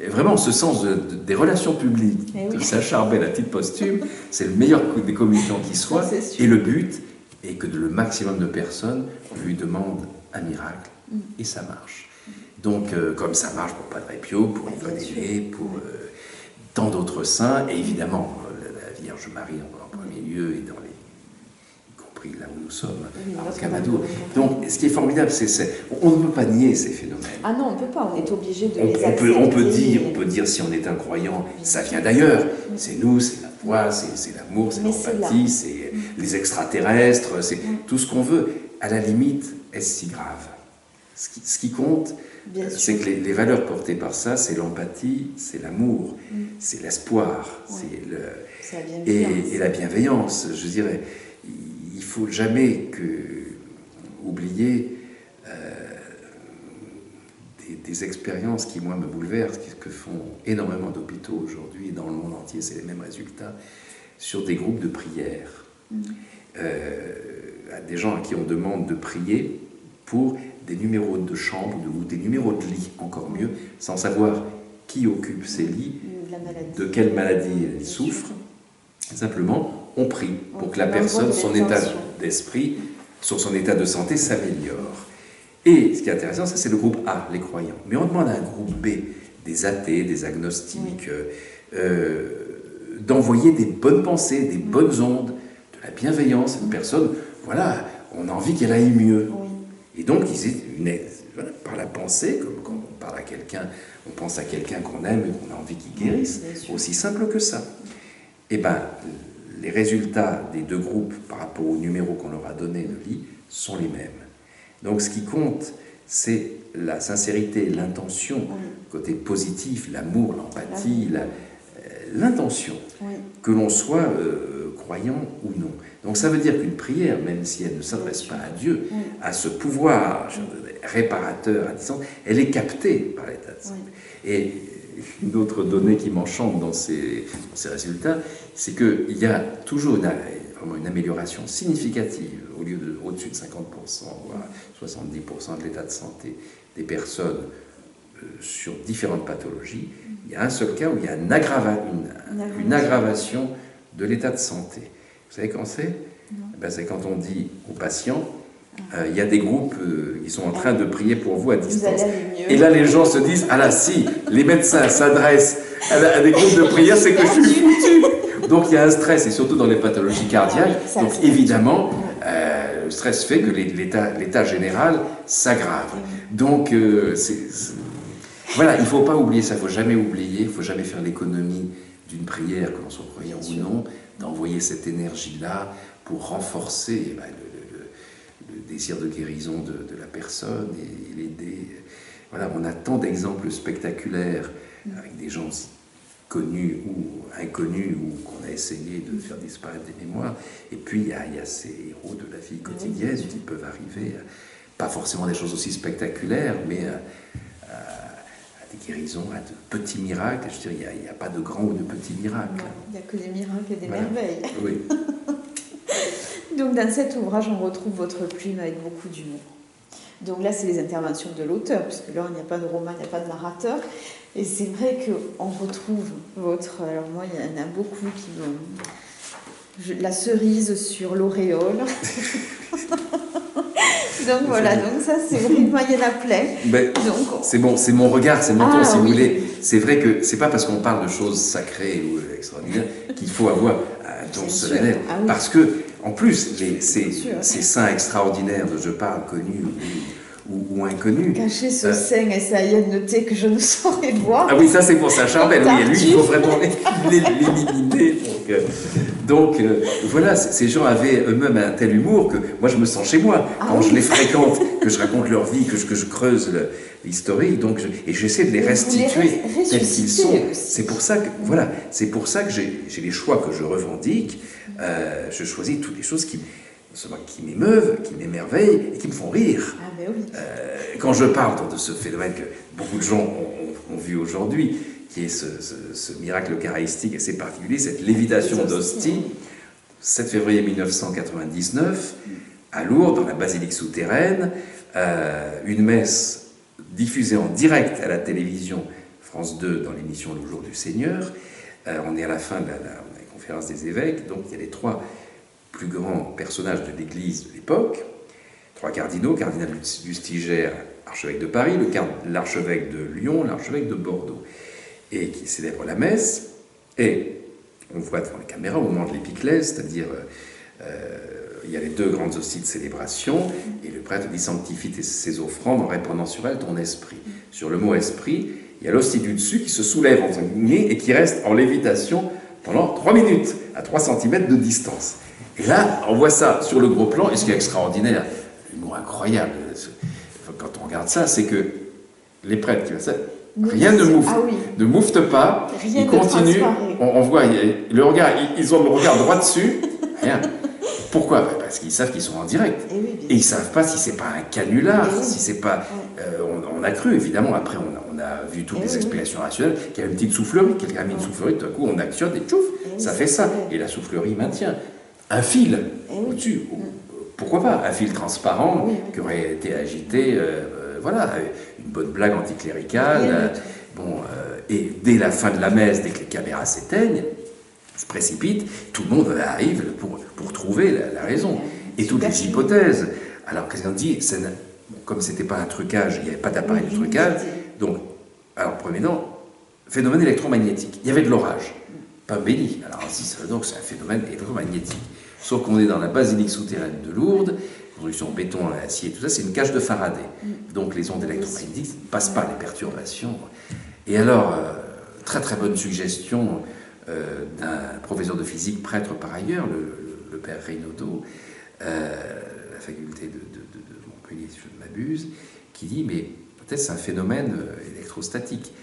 Vraiment, ce sens des relations publiques de Saint-Charbel à titre posthume, c'est le meilleur des communicants qui soit, et le but est que le maximum de personnes lui demandent un miracle, et ça marche. Donc, comme ça marche pour Padre Pio, pour Yvonne Aillet, pour tant d'autres saints, et évidemment, la Vierge Marie en premier lieu, et dans y compris là où nous sommes, à Rocamadour. Donc, ce qui est formidable, on ne peut pas nier ces phénomènes. Ah non, on ne peut pas, on est obligé de les accepter. On peut dire, si on est un croyant, ça vient d'ailleurs. C'est nous, c'est la foi, c'est l'amour, c'est l'empathie, c'est les extraterrestres, c'est tout ce qu'on veut. À la limite, est-ce si grave? Ce qui compte, c'est que les valeurs portées par ça, c'est l'empathie, c'est l'amour, c'est l'espoir, et la bienveillance. Je dirais, il ne faut jamais oublier des expériences qui, moi, me bouleversent, que font énormément d'hôpitaux aujourd'hui, dans le monde entier, c'est les mêmes résultats, sur des groupes de prière. À des gens à qui on demande de prier pour des numéros de chambre ou des numéros de lit, encore mieux, sans savoir qui occupe ces lits, de quelle maladie elle souffre. Simplement, on prie pour que la personne, son état d'esprit son état de santé s'améliore. Et ce qui est intéressant, ça c'est le groupe A, les croyants. Mais on demande à un groupe B, des athées, des agnostiques, d'envoyer des bonnes pensées, des bonnes ondes, de la bienveillance à une personne. Voilà, on a envie qu'elle aille mieux. Et donc, voilà, par la pensée, comme quand on parle à quelqu'un, on pense à quelqu'un qu'on aime et qu'on a envie qu'il guérisse, aussi simple que ça. Et bien, les résultats des deux groupes par rapport au numéro qu'on leur a donné de lit sont les mêmes. Donc, ce qui compte, c'est la sincérité, l'intention, côté positif, l'amour, l'empathie, l'intention, que l'on soit croyant ou non. Donc ça veut dire qu'une prière, même si elle ne s'adresse pas à Dieu, a ce pouvoir réparateur à distance, elle est captée par l'état de santé. Et une autre donnée qui m'enchante dans ces résultats, c'est qu'il y a toujours vraiment une amélioration significative, au-dessus de 50%, voire 70% de l'état de santé des personnes sur différentes pathologies. Il y a un seul cas où il y a une aggravation de l'état de santé. Vous savez quand c'est ? C'est quand on dit aux patients, il y a des groupes qui sont en train de prier pour vous à distance. Et là, les gens se disent, ah là, si les médecins s'adressent à des groupes de prière, c'est que je suis foutu. Donc il y a un stress, et surtout dans les pathologies cardiaques. Donc évidemment, le stress fait que l'état général s'aggrave. Donc voilà, il ne faut pas oublier ça, il ne faut jamais oublier, il ne faut jamais faire l'économie d'une prière, que l'on soit croyant ou non, d'envoyer cette énergie-là pour renforcer le désir de guérison de la personne et l'aider. Voilà, on a tant d'exemples spectaculaires avec des gens connus ou inconnus ou qu'on a essayé de faire disparaître des mémoires. Et puis il y a ces héros de la vie quotidienne qui peuvent arriver, pas forcément des choses aussi spectaculaires, mais à des guérisons, à de petits miracles. Je veux dire, il n'y a pas de grands ou de petits miracles. Il n'y a que des miracles et des merveilles. Oui. Donc dans cet ouvrage, on retrouve votre plume avec beaucoup d'humour. Donc là, c'est les interventions de l'auteur, puisque là, il n'y a pas de roman, il n'y a pas de narrateur. Et c'est vrai qu'on retrouve votre... Alors moi, il y en a beaucoup qui vont... La cerise sur l'auréole. Donc voilà, donc ça, c'est vraiment, il y en a plein. C'est bon, c'est mon regard, c'est mon ton, si vous voulez. C'est vrai que c'est pas parce qu'on parle de choses sacrées ou extraordinaires qu'il faut avoir un ton solennel. Parce que, en plus, ces saints extraordinaires dont je parle, connus ou inconnus... Cacher ce sein et sa noté que je ne saurais voir. Ah oui, ça c'est pour sa Charbel, oui, et lui, il faut vraiment l'éliminer. Donc voilà, ces gens avaient eux-mêmes un tel humour que moi je me sens chez moi quand je les fréquente, que je raconte leur vie, que je creuse l'historique, et j'essaie de les restituer tels qu'ils sont. C'est pour ça que voilà, c'est pour ça que j'ai les choix que je revendique. Je choisis toutes les choses qui m'émeuvent, qui m'émerveillent et qui me font rire. Quand je parle de ce phénomène que beaucoup de gens ont vu aujourd'hui, qui est ce miracle eucharistique assez particulier, cette lévitation d'hostie, 7 février 1999, à Lourdes, dans la basilique souterraine, une messe diffusée en direct à la télévision France 2 dans l'émission Le Jour du Seigneur. On est à la fin de la conférence des évêques, donc il y a les 3 plus grands personnages de l'Église de l'époque, 3 cardinaux, cardinal Lustiger, archevêque de Paris, l'archevêque de Lyon, l'archevêque de Bordeaux, et qui célèbrent la messe. Et on voit devant les caméras au moment de l'épiclèse, c'est-à-dire il y a les 2 grandes hosties de célébration, et le prêtre dit « Sanctifie ces offrandes en répandant sur elles ton esprit ». Sur le mot « esprit », il y a l'hostie du dessus qui se soulève entre guillemets et qui reste en lévitation pendant 3 minutes, à 3 cm de distance. Et là, on voit ça sur le gros plan, et ce qui est extraordinaire, l'humour incroyable, quand on regarde ça, c'est que les prêtres qui font ça, rien ne moufte pas, ils continuent, on voit, le regard, ils ont le regard droit dessus, rien. Pourquoi ? Parce qu'ils savent qu'ils sont en direct. Et ils ne savent pas si c'est pas un canular, si c'est pas... on a cru, évidemment, après on a vu toutes les explications rationnelles, qu'il y a une petite soufflerie, quelqu'un a mis une soufflerie, tout à coup on actionne et tchouf, ça fait ça. Et la soufflerie maintient. Un fil au-dessus, pourquoi pas ? Un fil transparent qui aurait été agité, voilà, une bonne blague anticléricale. Et dès la fin de la messe, dès que les caméras s'éteignent, se précipitent, tout le monde arrive pour trouver la raison. Et toutes les hypothèses. Alors, qu'est-ce qu'on dit? Comme ce n'était pas un trucage, il n'y avait pas d'appareil de trucage, donc, alors, premier nom, phénomène électromagnétique. Il y avait de l'orage, pas béni. Alors, donc, c'est un phénomène électromagnétique. Sauf qu'on est dans la basilique souterraine de Lourdes, construction en béton, acier, tout ça, c'est une cage de Faraday. Donc, les ondes électromagnétiques ne passent pas les perturbations. Et alors, très très bonne suggestion d'un professeur de physique, prêtre par ailleurs, le père Reynaudot, la faculté de Montpellier, si je ne m'abuse, qui dit, mais peut-être c'est un phénomène électrostatique.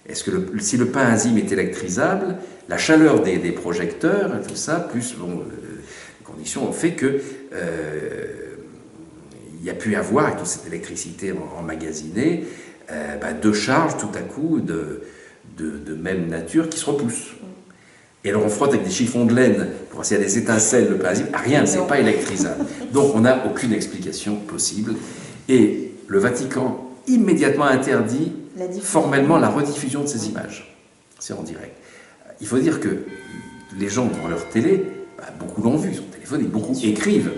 Est-ce que si le pain enzyme est électrisable, la chaleur des projecteurs, tout ça, plus les conditions ont fait que il y a pu avoir, avec toute cette électricité emmagasinée, deux charges tout à coup de même nature qui se repoussent. Et alors on frotte avec des chiffons de laine pour voir s'il y a des étincelles, le pain enzyme, rien, c'est pas électrisable. Donc on n'a aucune explication possible. Et le Vatican immédiatement interdit formellement la rediffusion de ces images. C'est en direct. Il faut dire que les gens devant leur télé, beaucoup l'ont vu, son téléphone, et beaucoup écrivent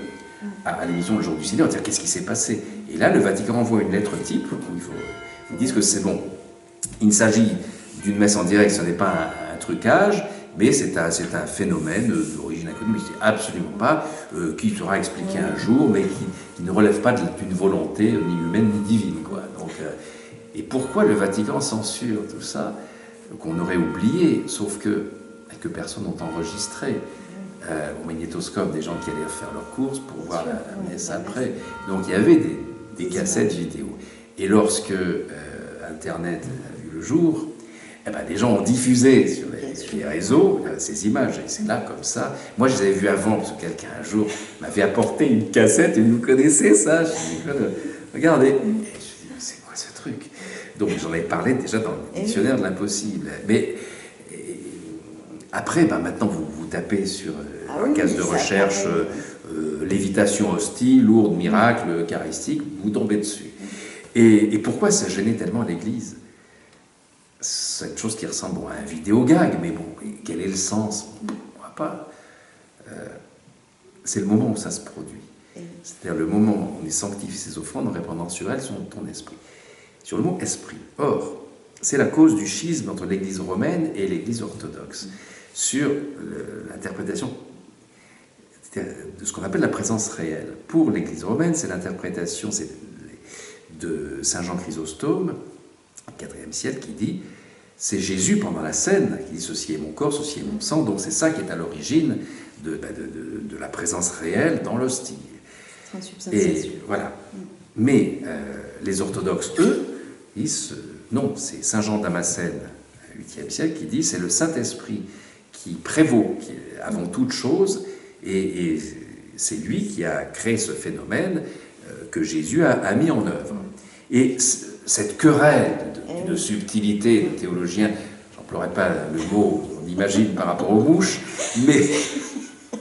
à l'émission Le Jour du Seigneur, dire qu'est-ce qui s'est passé. Et là, le Vatican envoie une lettre type où ils disent que c'est bon. Il s'agit d'une messe en direct, ce n'est pas un trucage, mais c'est un phénomène d'origine inconnue, absolument pas, qui sera expliqué un jour, mais qui ne relève pas d'une volonté ni humaine ni divine, quoi. Donc, et pourquoi le Vatican censure tout ça, qu'on aurait oublié, sauf que personne n'a enregistré au magnétoscope des gens qui allaient faire leurs courses pour voir la messe après. Donc il y avait des cassettes vidéo. Et lorsque Internet a vu le jour, les gens ont diffusé sur les réseaux ces images. Et c'est là, comme ça. Moi, je les avais vues avant, parce que quelqu'un, un jour, m'avait apporté une cassette, et vous connaissez ça? Je dis, regardez. Et je dis, c'est quoi ce truc? Donc, j'en avais parlé déjà dans le dictionnaire de l'impossible. Mais après, maintenant, vous tapez sur la case de recherche lévitation hostile, Lourdes, miracle, eucharistique, vous tombez dessus. Et pourquoi ça gênait tellement l'Église? Cette chose qui ressemble à un vidéogag, mais bon, quel est le sens? On ne voit pas. C'est le moment où ça se produit. C'est-à-dire le moment où on sanctifie ses offrandes en répandant sur elles ton esprit. Sur le mot esprit. Or, c'est la cause du schisme entre l'Église romaine et l'Église orthodoxe sur l'interprétation de ce qu'on appelle la présence réelle. Pour l'Église romaine, c'est l'interprétation de Saint Jean Chrysostome, au IVe siècle, qui dit c'est Jésus pendant la scène qui dit ceci est mon corps, ceci est mon sang, donc c'est ça qui est à l'origine de la présence réelle dans l'hostie. Et voilà. Mais les orthodoxes, eux, disent non, c'est Saint Jean Damascène, au 8e siècle, qui dit c'est le Saint-Esprit qui prévaut avant toute chose, et c'est lui qui a créé ce phénomène que Jésus a mis en œuvre. Et cette querelle de subtilité de théologiens, j'emploierai pas le mot, on imagine par rapport aux mouches, mais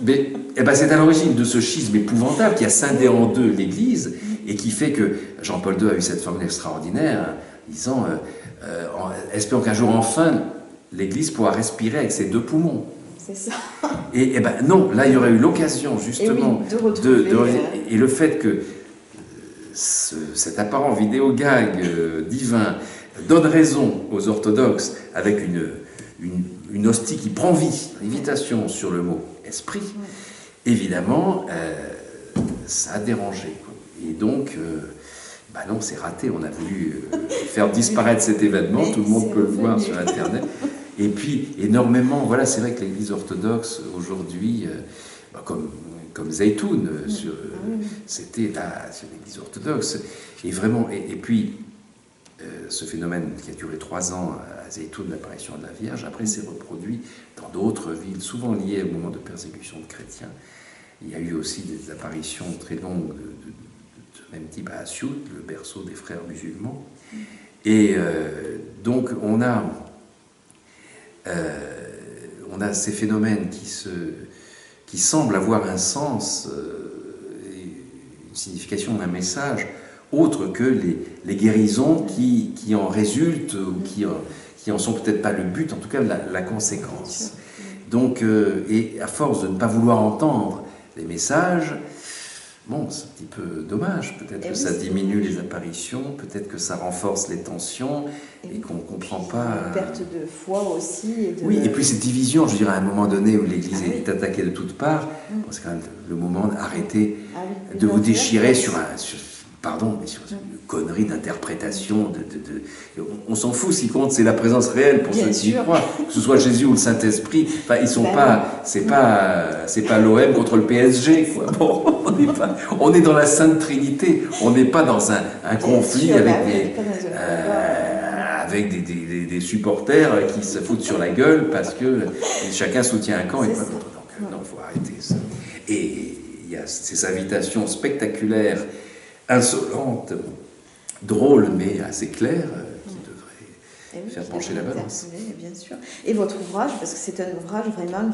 c'est à l'origine de ce schisme épouvantable qui a scindé en deux l'Église et qui fait que Jean-Paul II a eu cette formule extraordinaire, disant espérons qu'un jour enfin l'Église pourra respirer avec ses deux poumons. C'est ça. Et non, là il y aurait eu l'occasion justement de retrouver, et le fait que cet apparent vidéogag divin donne raison aux orthodoxes avec une hostie qui prend vie, l'invitation sur le mot esprit, évidemment, ça a dérangé, quoi. Et donc, non, c'est raté, on a voulu faire disparaître cet événement, tout le monde peut le voir sur Internet. Et puis, énormément, voilà, c'est vrai que l'Église orthodoxe, aujourd'hui, comme Zeytoun, c'était là, c'est l'Église orthodoxe. Et vraiment, et puis, ce phénomène qui a duré 3 ans à Zeytoun, l'apparition de la Vierge, après s'est reproduit dans d'autres villes, souvent liées au moment de persécution de chrétiens. Il y a eu aussi des apparitions très longues de même type à Assiout, le berceau des frères musulmans. Et donc, on a ces phénomènes qui semblent avoir un sens, une signification, un message, autre que les guérisons qui en résultent ou qui en sont peut-être pas le but, en tout cas la conséquence. Donc, et à force de ne pas vouloir entendre les messages, bon, c'est un petit peu dommage. Peut-être que oui, ça c'est diminue dommage. les apparitions, peut-être que ça renforce les tensions et qu'on ne comprend pas. Une perte de foi aussi. Oui, et puis cette division, je dirais, à un moment donné où l'Église Ah oui. est attaquée de toutes parts, bon, c'est quand même le moment d'arrêter Ah oui, de vous non, déchirer c'est sur pardon, mais sur une connerie d'interprétation. On s'en fout, ce qui compte, c'est la présence réelle pour Bien ceux qui y sûr. croient. Que ce soit Jésus ou le Saint-Esprit, enfin, ils sont Ben pas, c'est pas l'OM contre le PSG, quoi. Bon, on est dans la Sainte Trinité. On n'est pas dans un conflit sûr, avec bah oui, des, pas dans un combat. avec des supporters qui se foutent sur la gueule parce que chacun soutient un camp et C'est pas ça. l'autre. Donc, non, faut arrêter ça. Et il y a ces invitations spectaculaires, insolentes, drôles, mais assez claires, qui devraient Eh oui, faire qui pencher la devrait balance. interpeller, bien sûr. Et votre ouvrage, parce que c'est un ouvrage vraiment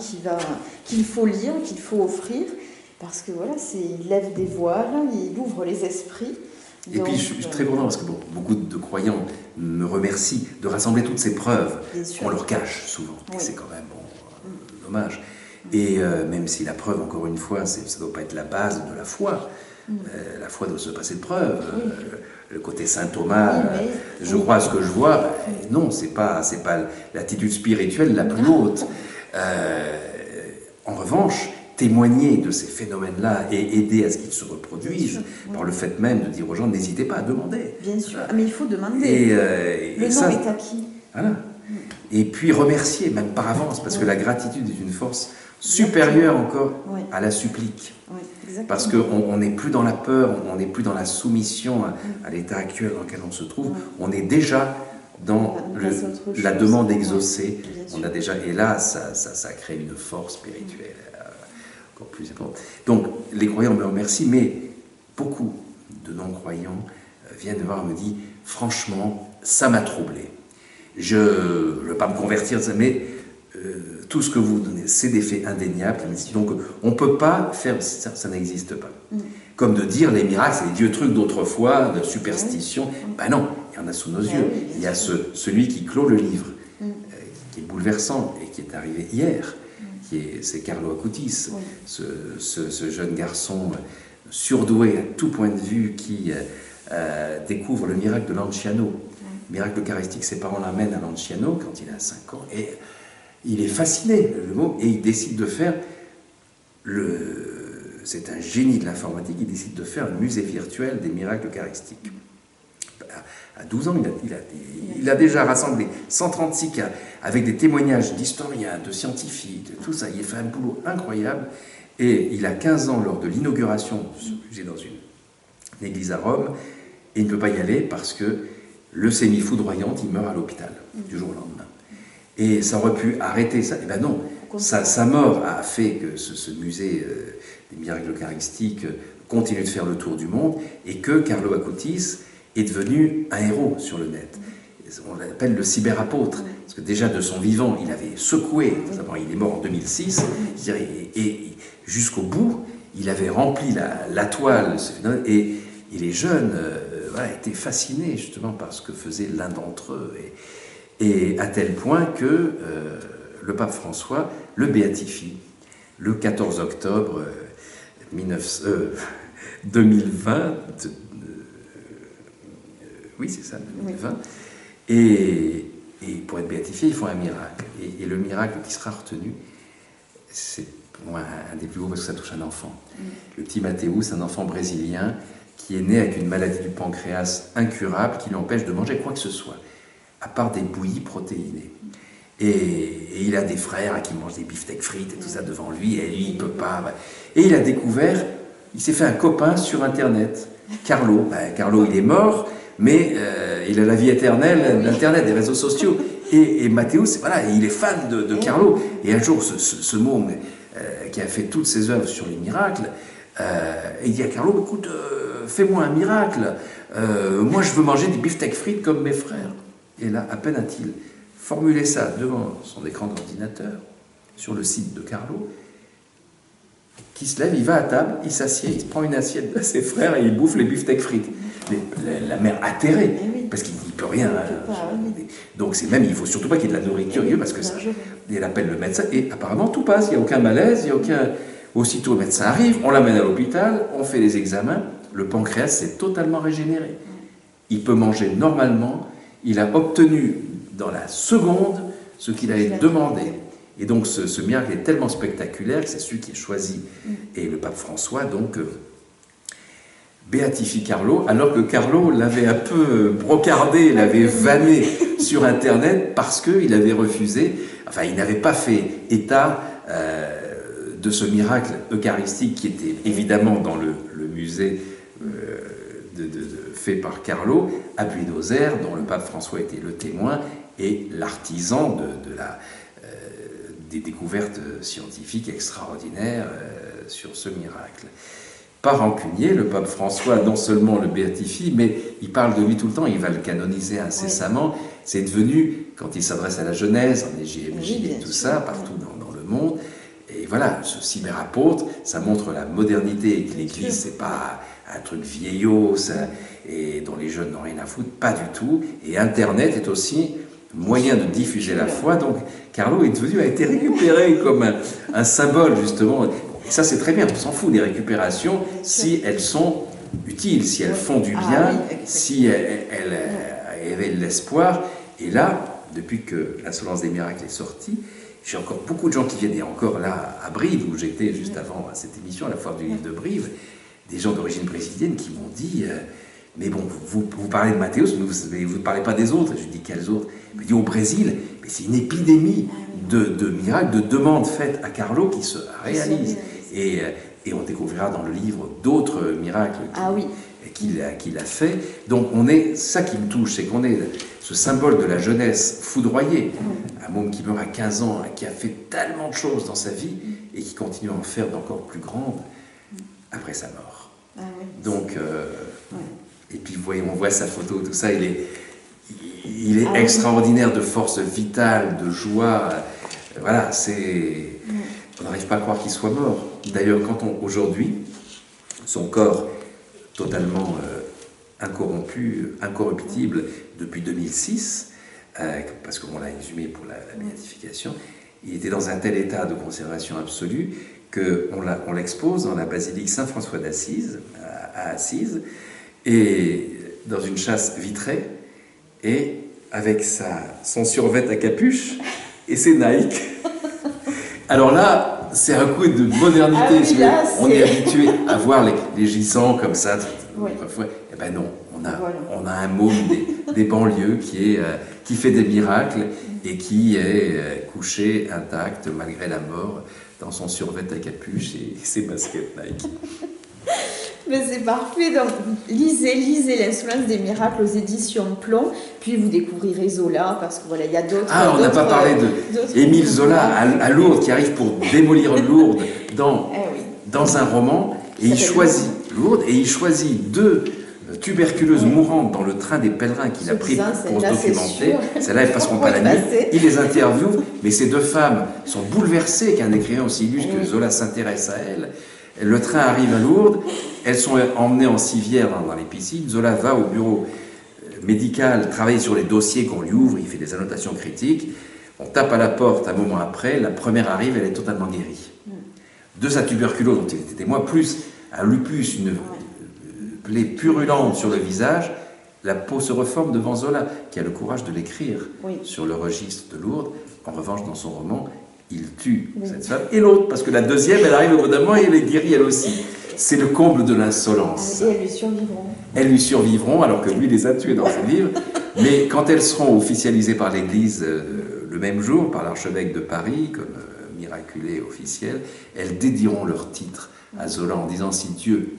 qu'il faut lire, qu'il faut offrir, parce que voilà, il lève des voiles, il ouvre les esprits. Et puis je suis très content parce que beaucoup de croyants me remercient de rassembler toutes ces preuves qu'on leur cache souvent. Oui. Et c'est quand même dommage. Et même si la preuve, encore une fois, ça ne doit pas être la base de la foi. La foi doit se passer de preuves. Le côté Saint Thomas, je crois à ce que je vois, non, c'est pas l'attitude spirituelle la plus haute. En revanche, témoigner de ces phénomènes-là et aider à ce qu'ils se reproduisent par le fait même de dire aux gens, n'hésitez pas à demander. Bien sûr, mais il faut demander. Et le nom ça, est acquis. voilà. Et puis remercier, même par avance, parce que la gratitude est une force supérieure encore à la supplique. Oui, exactement. Parce qu'on n'est plus dans la peur, on n'est plus dans la soumission à l'état actuel dans lequel on se trouve, on est déjà dans la demande exaucée. On a déjà, et là, ça crée une force spirituelle encore plus importante. Donc, les croyants me remercient, mais beaucoup de non-croyants viennent me voir et me disent, franchement, ça m'a troublé. Je ne veux pas me convertir, mais tout ce que vous donnez, c'est des faits indéniables. Donc, on ne peut pas faire, ça n'existe pas. Comme de dire les miracles, c'est des vieux trucs d'autrefois, de superstition. Ben non, il y en a sous nos yeux. Il y a celui qui clôt le livre, qui est bouleversant et qui est arrivé hier, c'est Carlo Acutis, ce jeune garçon surdoué à tout point de vue qui découvre le miracle de Lanciano. Miracle eucharistique, ses parents l'amènent à Lanciano quand il a 5 ans et il est fasciné, et il décide de faire c'est un génie de l'informatique, il décide de faire un musée virtuel des miracles eucharistiques. À 12 ans, il a déjà rassemblé 136 cas avec des témoignages d'historiens, de scientifiques, tout ça. Il a fait un boulot incroyable et il a 15 ans lors de l'inauguration de ce musée dans une église à Rome et il ne peut pas y aller parce que leucémie foudroyante, il meurt à l'hôpital du jour au lendemain. Et ça aurait pu arrêter ça. Eh bien non, sa mort a fait que ce musée des miracles eucharistiques continue de faire le tour du monde et que Carlo Acutis est devenu un héros sur le net. On l'appelle le cyberapôtre, parce que déjà de son vivant, il avait secoué, il est mort en 2006, et jusqu'au bout, il avait rempli la toile, et les jeunes étaient fascinés justement par ce que faisait l'un d'entre eux. Et à tel point que le pape François le béatifie le 14 octobre 2020. Oui, c'est ça, 2020. Et pour être béatifié, il faut un miracle. Et le miracle qui sera retenu, c'est pour moi un des plus gros parce que ça touche un enfant. Le petit Mathéus, un enfant brésilien qui est né avec une maladie du pancréas incurable qui l'empêche de manger quoi que ce soit, à part des bouillies protéinées. Et il a des frères qui mangent des beefsteaks frites et tout ça devant lui, et lui, il ne peut pas. Et il a découvert, il s'est fait un copain sur Internet, Carlo. Carlo, il est mort, mais il a la vie éternelle d'Internet, des réseaux sociaux. Et Mathéus, voilà, il est fan de Carlo. Et un jour, ce môme qui a fait toutes ses œuvres sur les miracles, il dit à Carlo, écoute, fais-moi un miracle. Moi, je veux manger des beefsteaks frites comme mes frères. Et là, à peine a-t-il formulé ça devant son écran d'ordinateur, sur le site de Carlo, qui se lève, il va à table, il s'assied, il se prend une assiette de ses frères et il bouffe les beefsteaks frites. La mère atterrée, parce qu'il ne peut rien. Donc c'est même, il ne faut surtout pas qu'il y ait de la nourriture, parce que ça, il appelle le médecin, et apparemment tout passe, il n'y a aucun malaise, il n'y a Aussitôt le médecin arrive, on l'amène à l'hôpital, on fait les examens, le pancréas s'est totalement régénéré. Il peut manger normalement, il a obtenu dans la seconde ce qu'il avait demandé. Et donc ce miracle est tellement spectaculaire que c'est celui qui est choisi. Et le pape François donc béatifie Carlo, alors que Carlo l'avait un peu brocardé, l'avait vanné sur Internet parce qu'il avait refusé, enfin il n'avait pas fait état de ce miracle eucharistique qui était évidemment dans le musée fait par Carlo à Buenos Aires, dont le pape François était le témoin et l'artisan des découvertes scientifiques extraordinaires sur ce miracle. Pas rancunier, le pape François non seulement le béatifie, mais il parle de lui tout le temps, il va le canoniser incessamment. Oui. C'est devenu, quand il s'adresse à la Genèse, en EJMJ et tout ça, partout dans le monde, et voilà, ce cyberapôtre, ça montre la modernité, et que l'Église, c'est pas un truc vieillot, ça, et dont les jeunes n'ont rien à foutre, pas du tout. Et Internet est aussi moyen de diffuser la foi, donc Carlo est devenu, a été récupéré comme un symbole, justement. Et ça, c'est très bien, on s'en fout des récupérations si elles sont utiles, si elles font du bien, si elles éveillent l'espoir. Et là, depuis que l'Insolence des miracles est sortie, j'ai encore beaucoup de gens qui viennent, et encore là, à Brive, où j'étais juste avant cette émission, à la foire du livre de Brive, des gens d'origine brésilienne qui m'ont dit mais bon, vous parlez de Mathéos, mais vous ne parlez pas des autres. Je lui dis, quels autres? Il me dit, au Brésil, mais c'est une épidémie de miracles, de demandes faites à Carlo qui se réalisent. Et on découvrira dans le livre d'autres miracles qu'il a fait. Donc ça qui me touche, c'est qu'on est ce symbole de la jeunesse foudroyée, un homme qui meurt à 15 ans, qui a fait tellement de choses dans sa vie et qui continue à en faire d'encore plus grandes après sa mort. Donc, et puis on voit sa photo, tout ça, il est extraordinaire de force vitale, de joie. Voilà, on n'arrive pas à croire qu'il soit mort. D'ailleurs, aujourd'hui, son corps totalement incorrompu, incorruptible depuis 2006, parce qu'on l'a exhumé pour la béatification, il était dans un tel état de conservation absolue qu'on l'expose dans la basilique Saint-François d'Assise, à Assise, et dans une châsse vitrée, et avec son survêt à capuche et ses Nike. Alors là, c'est un coup de modernité. On est habitué à voir les gisants comme ça. Eh ben non, on a un môme des banlieues qui fait des miracles et qui est couché intact malgré la mort dans son survêt à capuche et ses baskets Nike. Mais c'est parfait, donc lisez l'Insolence des miracles aux éditions Plomb, puis vous découvrirez Zola, parce que voilà, il y a d'autres... Ah, on n'a pas parlé d'Émile Zola à Lourdes, qui arrive pour démolir Lourdes dans un roman, et il choisit Lourdes, et il choisit 2 tuberculeuses mourantes dans le train des pèlerins qu'il a pris pour se documenter. Celles-là, elles passeront pas la nuit. Il les interviewe, mais ces 2 femmes sont bouleversées qu'un écrivain aussi illustre que Zola s'intéresse à elles. Le train arrive à Lourdes, elles sont emmenées en civière dans les piscines. Zola va au bureau médical, travaille sur les dossiers qu'on lui ouvre, il fait des annotations critiques. On tape à la porte un moment après, la première arrive, elle est totalement guérie. De sa tuberculose dont il était témoin, plus un lupus, une plaie purulente sur le visage, la peau se reforme devant Zola, qui a le courage de l'écrire sur le registre de Lourdes. En revanche, dans son roman, il tue cette femme et l'autre, parce que la deuxième, elle arrive au bout d'un mois et elle est guérie elle aussi. C'est le comble de l'insolence. Et elles lui survivront. Elles lui survivront, alors que lui les a tuées dans ses livres. Mais quand elles seront officialisées par l'Église le même jour, par l'archevêque de Paris, comme miraculées officielles, elles dédieront leur titre à Zola en disant, si Dieu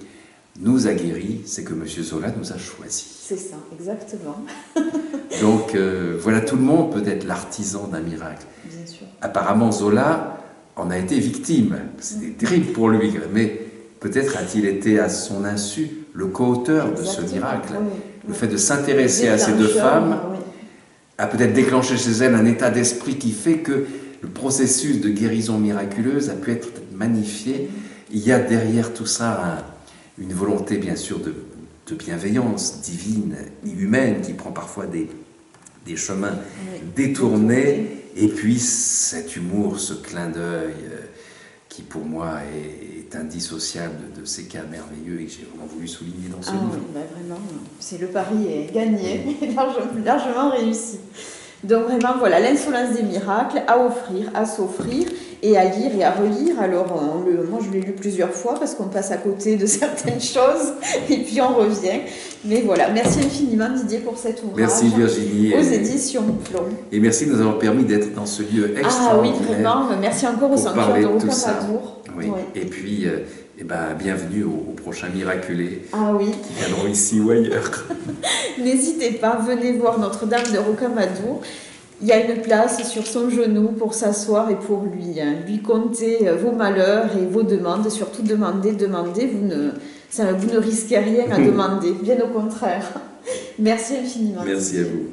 nous a guéris, c'est que M. Zola nous a choisis. C'est ça, exactement. Donc voilà, tout le monde peut être l'artisan d'un miracle. Bien sûr. Apparemment, Zola en a été victime. C'était terrible pour lui, mais peut-être a-t-il été à son insu le co-auteur de ce miracle. Le fait de s'intéresser à ces 2 femmes a peut-être déclenché chez elles un état d'esprit qui fait que le processus de guérison miraculeuse a pu être magnifié. Il y a derrière tout ça une volonté, bien sûr, de bienveillance divine et humaine qui prend parfois des chemins détournés, et puis cet humour, ce clin d'œil qui pour moi est indissociable de ces cas merveilleux et que j'ai vraiment voulu souligner dans ce livre. Oui, bah vraiment, c'est le pari est gagné, largement réussi. Donc vraiment, voilà, l'insolence des miracles à offrir, à s'offrir et à lire et à relire. Alors, moi, je l'ai lu plusieurs fois parce qu'on passe à côté de certaines choses et puis on revient. Mais voilà, merci infiniment Didier pour cet ouvrage. Merci Virginie. Aux éditions Plomb. Et merci de nous avoir permis d'être dans ce lieu extraordinaire. Ah oui, vraiment. Merci encore au Sanctuaire de Rocamadour. Oui. Et puis, bienvenue aux prochains miraculés qui viendront ici ou ailleurs. N'hésitez pas, venez voir Notre-Dame de Rocamadour. Il y a une place sur son genou pour s'asseoir et pour lui conter vos malheurs et vos demandes. Surtout demandez. Vous ne risquez rien à demander, bien au contraire. Merci infiniment. Merci à vous.